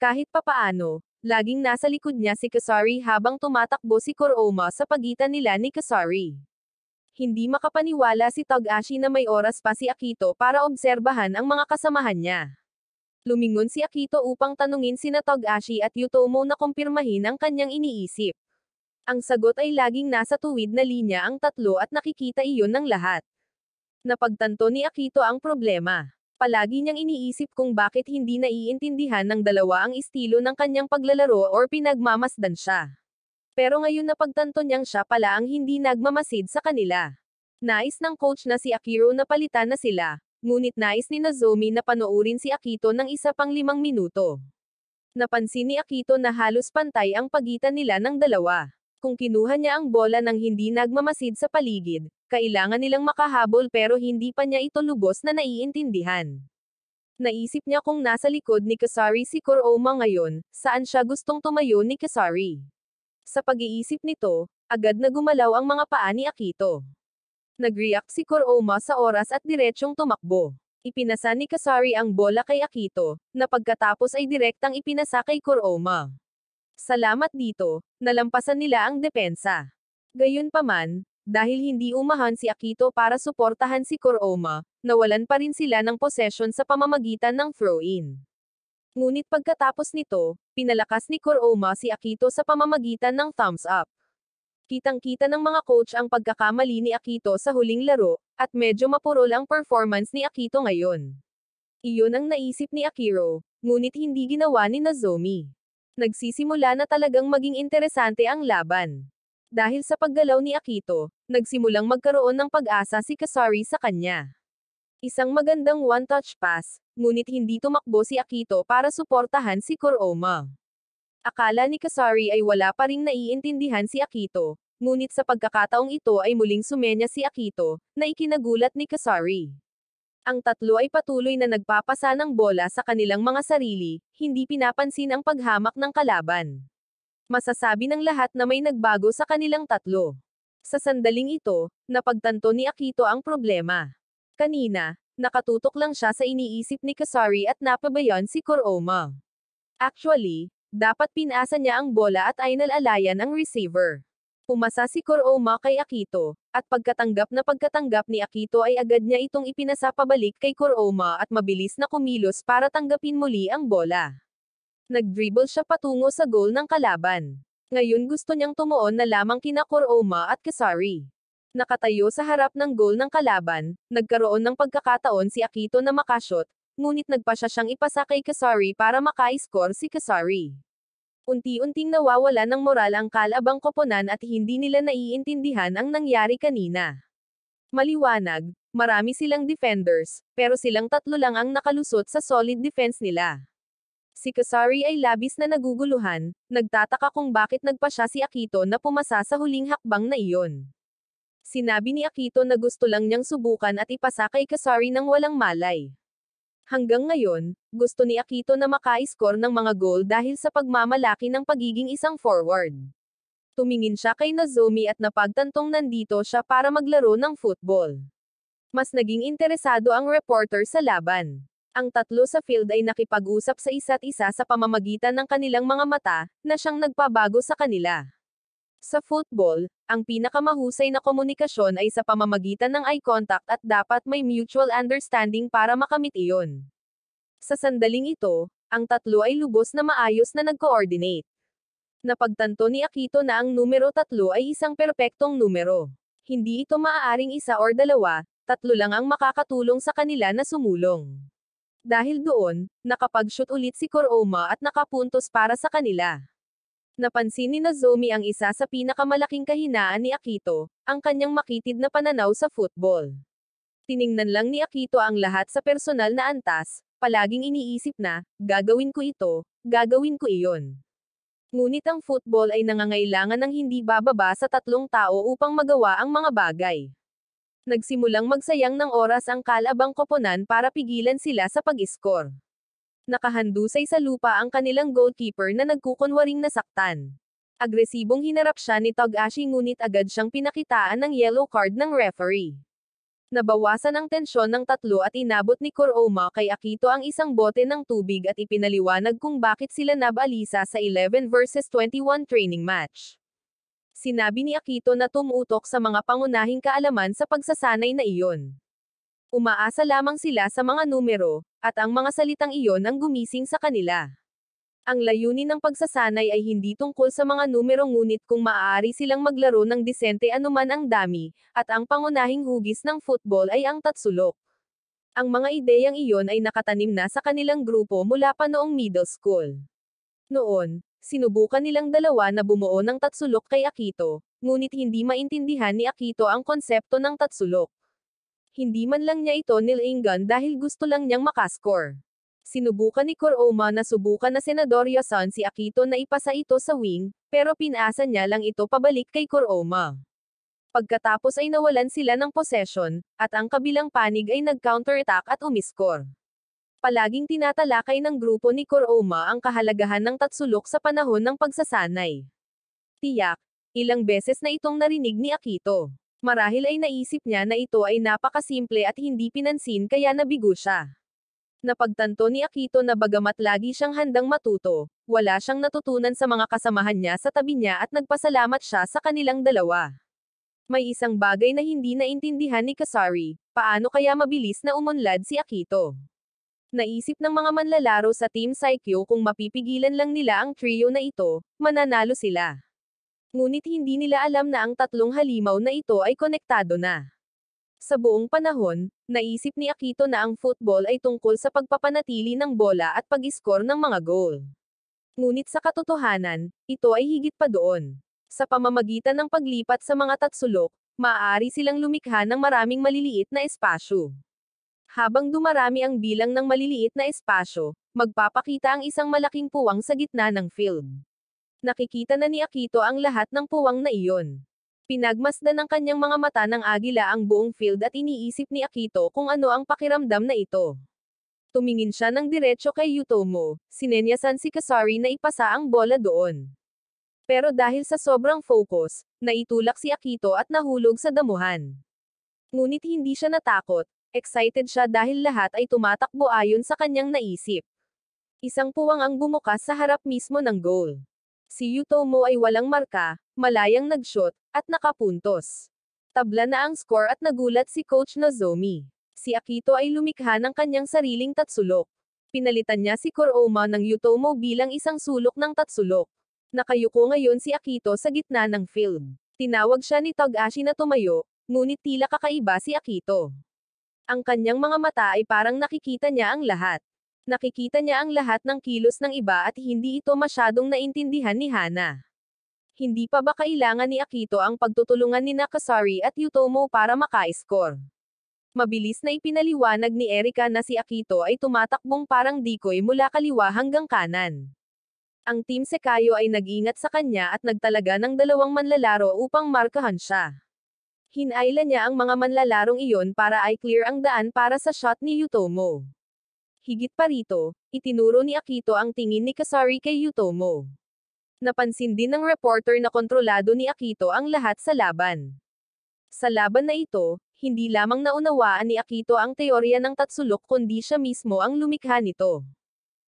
Kahit papaano, laging nasa likod niya si Kasari habang tumatakbo si Kuroma sa pagitan nila ni Kasari. Hindi makapaniwala si Togashi na may oras pa si Akito para obserbahan ang mga kasamahan niya. Lumingon si Akito upang tanungin sina Togashi at Yutomo na kumpirmahin ang kanyang iniisip. Ang sagot ay laging nasa tuwid na linya ang tatlo at nakikita iyon ng lahat. Napagtanto ni Akito ang problema. Palagi niyang iniisip kung bakit hindi naiintindihan ng dalawa ang estilo ng kanyang paglalaro or pinagmamasdan siya. Pero ngayon napagtanto niyang siya pala ang hindi nagmamasid sa kanila. Nais ng coach na si Akiro na palitan na sila, ngunit nais ni Nozomi na panoorin si Akito ng isa pang 5 minuto. Napansin ni Akito na halos pantay ang pagitan nila ng dalawa. Kung kinuha niya ang bola ng hindi nagmamasid sa paligid, kailangan nilang makahabol pero hindi pa niya ito lubos na naiintindihan. Naisip niya kung nasa likod ni Kasari si Kuroma ngayon, saan siya gustong tumayo ni Kasari. Sa pag-iisip nito, agad na gumalaw ang mga paa ni Akito. Nag-react si Kuroma sa oras at diretsyong tumakbo. Ipinasa ni Kasari ang bola kay Akito, na pagkatapos ay direktang ipinasa kay Kuroma. Salamat dito, nalampasan nila ang depensa. Gayunpaman, dahil hindi umahan si Akito para suportahan si Kuroma, nawalan pa rin sila ng possession sa pamamagitan ng throw-in. Ngunit pagkatapos nito, pinalakas ni Kuroma si Akito sa pamamagitan ng thumbs up. Kitang-kita ng mga coach ang pagkakamali ni Akito sa huling laro, at medyo mapurol ang performance ni Akito ngayon. Iyon ang naisip ni Akiro, ngunit hindi ginawa ni Nozomi. Nagsisimula na talagang maging interesante ang laban. Dahil sa paggalaw ni Akito, nagsimulang magkaroon ng pag-asa si Kasari sa kanya. Isang magandang one-touch pass, ngunit hindi tumakbo si Akito para suportahan si Kuroma. Akala ni Kasari ay wala pa ring naiintindihan si Akito, ngunit sa pagkakataong ito ay muling sumenya si Akito, na ikinagulat ni Kasari. Ang tatlo ay patuloy na nagpapasa ng bola sa kanilang mga sarili, hindi pinapansin ang paghamak ng kalaban. Masasabi ng lahat na may nagbago sa kanilang tatlo. Sa sandaling ito, napagtanto ni Akito ang problema. Kanina, nakatutok lang siya sa iniisip ni Kasari at napabayan si Kuroma. Actually, dapat pinasa niya ang bola at ainalalayan ang receiver. Pumasa si Kuroma kay Akito, at pagkatanggap ni Akito ay agad niya itong ipinasa pabalik kay Kuroma at mabilis na kumilos para tanggapin muli ang bola. Nag-dribble siya patungo sa goal ng kalaban. Ngayon gusto niyang tumuon na lamang kina Kuroma at Kasari. Nakatayo sa harap ng goal ng kalaban, nagkaroon ng pagkakataon si Akito na makashot, ngunit nagpa siya siyang ipasa kay Kasari para maka-score si Kasari. Unti-unting nawawala ng moral ang kalabang koponan at hindi nila naiintindihan ang nangyari kanina. Maliwanag, marami silang defenders, pero silang tatlo lang ang nakalusot sa solid defense nila. Si Kasari ay labis na naguguluhan, nagtataka kung bakit nagpa siya si Akito na pumasa sa huling hakbang na iyon. Sinabi ni Akito na gusto lang niyang subukan at ipasa kay Kasari ng walang malay. Hanggang ngayon, gusto ni Akito na maka-score ng mga goal dahil sa pagmamalaki ng pagiging isang forward. Tumingin siya kay Nozomi at napagtantong nandito siya para maglaro ng football. Mas naging interesado ang reporter sa laban. Ang tatlo sa field ay nakipag-usap sa isa't isa sa pamamagitan ng kanilang mga mata, na siyang nagpabago sa kanila. Sa football, ang pinakamahusay na komunikasyon ay sa pamamagitan ng eye contact at dapat may mutual understanding para makamit iyon. Sa sandaling ito, ang tatlo ay lubos na maayos na nag-coordinate. Napagtanto ni Akito na ang numero 3 ay isang perpektong numero. Hindi ito maaaring isa or dalawa, 3 lang ang makakatulong sa kanila na sumulong. Dahil doon, nakapag-shoot ulit si Kuroma at nakapuntos para sa kanila. Napansin ni Nozomi ang isa sa pinakamalaking kahinaan ni Akito, ang kanyang makitid na pananaw sa football. Tiningnan lang ni Akito ang lahat sa personal na antas, palaging iniisip na, gagawin ko ito, gagawin ko iyon. Ngunit ang football ay nangangailangan ng hindi bababa sa 3 tao upang magawa ang mga bagay. Nagsimulang magsayang ng oras ang kalabang koponan para pigilan sila sa pag-score. Nakahandusay sa lupa ang kanilang goalkeeper na nagkukunwaring nasaktan. Agresibong hinarap siya ni Togashi ngunit agad siyang pinakitaan ng yellow card ng referee. Nabawasan ang tensyon ng 3 at inabot ni Kuroma kay Akito ang isang bote ng tubig at ipinaliwanag kung bakit sila nabalisa sa 11 versus 21 training match. Sinabi ni Akito na tumutok sa mga pangunahing kaalaman sa pagsasanay na iyon. Umaasa lamang sila sa mga numero, at ang mga salitang iyon ang gumising sa kanila. Ang layunin ng pagsasanay ay hindi tungkol sa mga numero ngunit kung maaari silang maglaro ng disente anuman ang dami, at ang pangunahing hugis ng football ay ang tatsulok. Ang mga ideyang iyon ay nakatanim na sa kanilang grupo mula pa noong middle school. Noon, sinubukan nilang dalawa na bumuo ng tatsulok kay Akito, ngunit hindi maintindihan ni Akito ang konsepto ng tatsulok. Hindi man lang niya ito nilainggan dahil gusto lang niyang makascore. Sinubukan ni Kuroma na subukan na Senadorya-san si Akito na ipasa ito sa wing, pero pinasa niya lang ito pabalik kay Kuroma. Pagkatapos ay nawalan sila ng possession, at ang kabilang panig ay nag-counterattack at umiskor. Palaging tinatalakay ng grupo ni Kuroma ang kahalagahan ng tatsulok sa panahon ng pagsasanay. Tiyak, ilang beses na itong narinig ni Akito. Marahil ay naisip niya na ito ay napakasimple at hindi pinansin kaya nabigo siya. Napagtanto ni Akito na bagamat lagi siyang handang matuto, wala siyang natutunan sa mga kasamahan niya sa tabi niya at nagpasalamat siya sa kanilang dalawa. May isang bagay na hindi naintindihan ni Kasari, paano kaya mabilis na umunlad si Akito? Naisip ng mga manlalaro sa Team Saikyo kung mapipigilan lang nila ang trio na ito, mananalo sila. Ngunit hindi nila alam na ang 3 halimaw na ito ay konektado na. Sa buong panahon, naisip ni Akito na ang football ay tungkol sa pagpapanatili ng bola at pag-score ng mga goal. Ngunit sa katotohanan, ito ay higit pa doon. Sa pamamagitan ng paglipat sa mga tatsulok, maaari silang lumikha ng maraming maliliit na espasyo. Habang dumarami ang bilang ng maliliit na espasyo, magpapakita ang isang malaking puwang sa gitna ng field. Nakikita na ni Akito ang lahat ng puwang na iyon. Pinagmasdan ng kanyang mga mata ng agila ang buong field at iniisip ni Akito kung ano ang pakiramdam na ito. Tumingin siya ng diretso kay Yutomo, sinenyasan si Kasari na ipasa ang bola doon. Pero dahil sa sobrang focus, naitulak si Akito at nahulog sa damuhan. Ngunit hindi siya natakot, excited siya dahil lahat ay tumatakbo ayon sa kanyang naisip. Isang puwang ang bumukas sa harap mismo ng goal. Si Yutomo ay walang marka, malayang nag-shoot, at nakapuntos. Tabla na ang score at nagulat si Coach Nozomi. Si Akito ay lumikha ng kanyang sariling tatsulok. Pinalitan niya si Kuroma ng Yutomo bilang isang sulok ng tatsulok. Nakayuko ngayon si Akito sa gitna ng field. Tinawag siya ni Togashi na tumayo, ngunit tila kakaiba si Akito. Ang kanyang mga mata ay parang nakikita niya ang lahat. Nakikita niya ang lahat ng kilos ng iba at hindi ito masyadong naintindihan ni Hana. Hindi pa ba kailangan ni Akito ang pagtutulungan ni Nakasari at Yutomo para maka-score? Mabilis na ipinaliwanag ni Erika na si Akito ay tumatakbong parang decoy mula kaliwa hanggang kanan. Ang Team Sekayo ay nag-ingat sa kanya at nagtalaga ng 2 manlalaro upang markahan siya. Hinayla niya ang mga manlalarong iyon para i-clear ang daan para sa shot ni Yutomo. Higit pa rito, itinuro ni Akito ang tingin ni Kasari kay Yutomo. Napansin din ng reporter na kontrolado ni Akito ang lahat sa laban. Sa laban na ito, hindi lamang naunawaan ni Akito ang teorya ng tatsulok kundi siya mismo ang lumikha nito.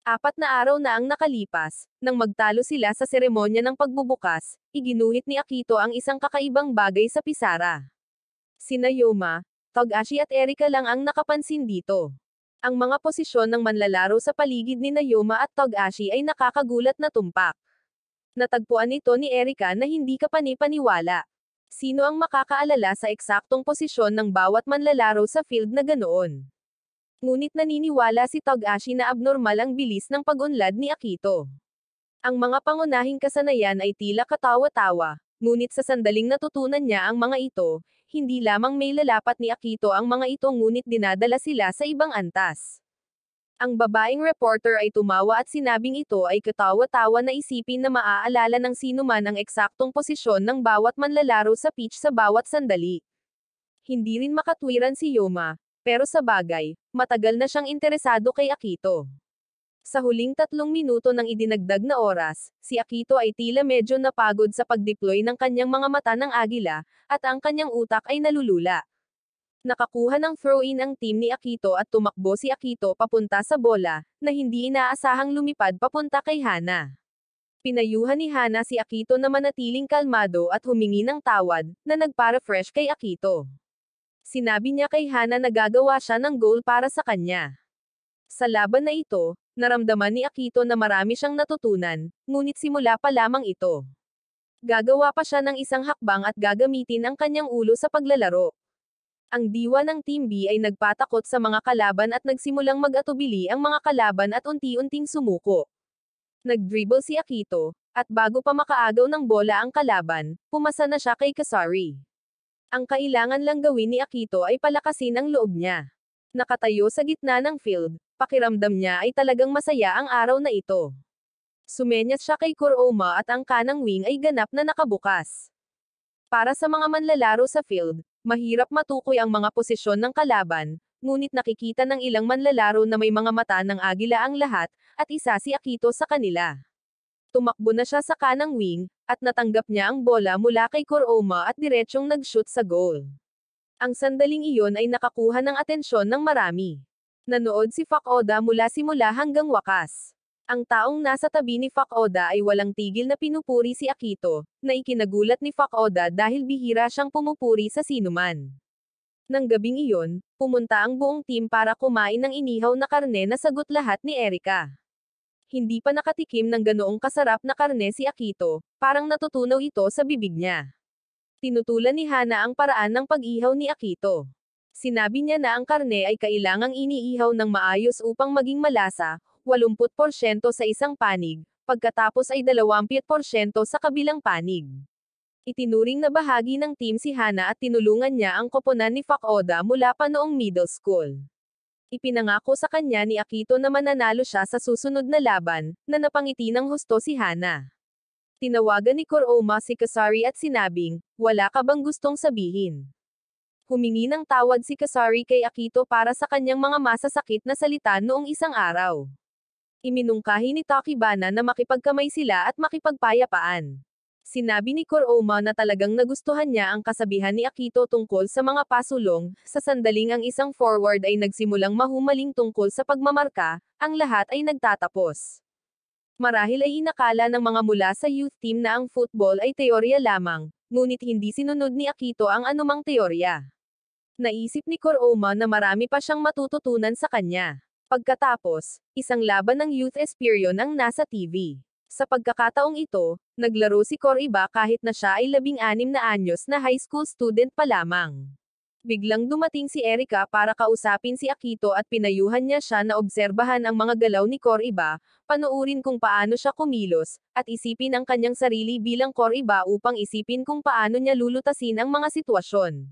4 na araw na ang nakalipas, nang magtalo sila sa seremonya ng pagbubukas, iginuhit ni Akito ang isang kakaibang bagay sa pisara. Sina Yoma, Togashi at Erika lang ang nakapansin dito. Ang mga posisyon ng manlalaro sa paligid ni Yoma at Togashi ay nakakagulat na tumpak. Natagpuan ito ni Erika na hindi kapani-paniwala. Sino ang makakaalala sa eksaktong posisyon ng bawat manlalaro sa field na ganoon? Ngunit naniniwala si Togashi na abnormal ang bilis ng pag-unlad ni Akito. Ang mga pangunahing kasanayan ay tila katawa-tawa, ngunit sa sandaling natutunan niya ang mga ito, hindi lamang may lalapat ni Akito ang mga ito ngunit dinadala sila sa ibang antas. Ang babaeng reporter ay tumawa at sinabing ito ay katawa-tawa na isipin na maaalala ng sinuman ang eksaktong posisyon ng bawat manlalaro sa pitch sa bawat sandali. Hindi rin makatwiran si Yoma, pero sa bagay, matagal na siyang interesado kay Akito. Sa huling 3 minuto ng idinagdag na oras, si Akito ay tila medyo napagod sa pag-deploy ng kanyang mga mata ng agila, at ang kanyang utak ay nalulula. Nakakuha ng throw-in ang team ni Akito at tumakbo si Akito papunta sa bola, na hindi inaasahang lumipad papunta kay Hana. Pinayuhan ni Hana si Akito na manatiling kalmado at humingi ng tawad, na nagpara-fresh kay Akito. Sinabi niya kay Hana na gagawa siya ng goal para sa kanya. Sa laban na ito, naramdaman ni Akito na marami siyang natutunan, ngunit simula pa lamang ito. Gagawa pa siya ng isang hakbang at gagamitin ang kanyang ulo sa paglalaro. Ang diwa ng Team B ay nagpatakot sa mga kalaban at nagsimulang mag-atubili ang mga kalaban at unti-unting sumuko. Nag-dribble si Akito, at bago pa makaagaw ng bola ang kalaban, pumasa na siya kay Kasari. Ang kailangan lang gawin ni Akito ay palakasin ang loob niya. Nakatayo sa gitna ng field, pakiramdam niya ay talagang masaya ang araw na ito. Sumenyas siya kay Kuroma at ang kanang wing ay ganap na nakabukas. Para sa mga manlalaro sa field, mahirap matukoy ang mga posisyon ng kalaban, ngunit nakikita ng ilang manlalaro na may mga mata ng agila ang lahat, at isa si Akito sa kanila. Tumakbo na siya sa kanang wing, at natanggap niya ang bola mula kay Kuroma at diretsyong nag-shoot sa goal. Ang sandaling iyon ay nakakuha ng atensyon ng marami. Nanood si Fukuoka mula simula hanggang wakas. Ang taong nasa tabi ni Fukuoka ay walang tigil na pinupuri si Akito, na ikinagulat ni Fukuoka dahil bihira siyang pumupuri sa sinuman. Nang gabing iyon, pumunta ang buong team para kumain ng inihaw na karne na sagot lahat ni Erika. Hindi pa nakatikim ng ganoong kasarap na karne si Akito, parang natutunaw ito sa bibig niya. Tinutulan ni Hana ang paraan ng pag-ihaw ni Akito. Sinabi niya na ang karne ay kailangang iniihaw ng maayos upang maging malasa, 80% sa isang panig, pagkatapos ay 20% sa kabilang panig. Itinuring na bahagi ng team si Hana at tinulungan niya ang koponan ni Fukuoka mula pa noong middle school. Ipinangako sa kanya ni Akito na mananalo siya sa susunod na laban, na napangiti ng husto si Hana. Tinawagan ni Kuroma si Kasari at sinabing, "Wala ka bang gustong sabihin?" Humingi ng tawad si Kasari kay Akito para sa kanyang mga masasakit na salita noong isang araw. Iminungkahi ni Takibana na makipagkamay sila at makipagpayapaan. Sinabi ni Kuroma na talagang nagustuhan niya ang kasabihan ni Akito tungkol sa mga pasulong, sa sandaling ang isang forward ay nagsimulang mahumaling tungkol sa pagmamarka, ang lahat ay nagtatapos. Marahil ay inakala ng mga mula sa youth team na ang football ay teorya lamang, ngunit hindi sinunod ni Akito ang anumang teorya. Naisip ni Kuroma na marami pa siyang matututunan sa kanya. Pagkatapos, isang laban ng Youth Esperion ang nasa TV. Sa pagkakataong ito, naglaro si Kuriba kahit na siya ay 16 na anyos na high school student pa lamang. Biglang dumating si Erika para kausapin si Akito at pinayuhan niya siya na obserbahan ang mga galaw ni Kuriba, panuurin kung paano siya kumilos, at isipin ang kanyang sarili bilang Kuriba upang isipin kung paano niya lulutasin ang mga sitwasyon.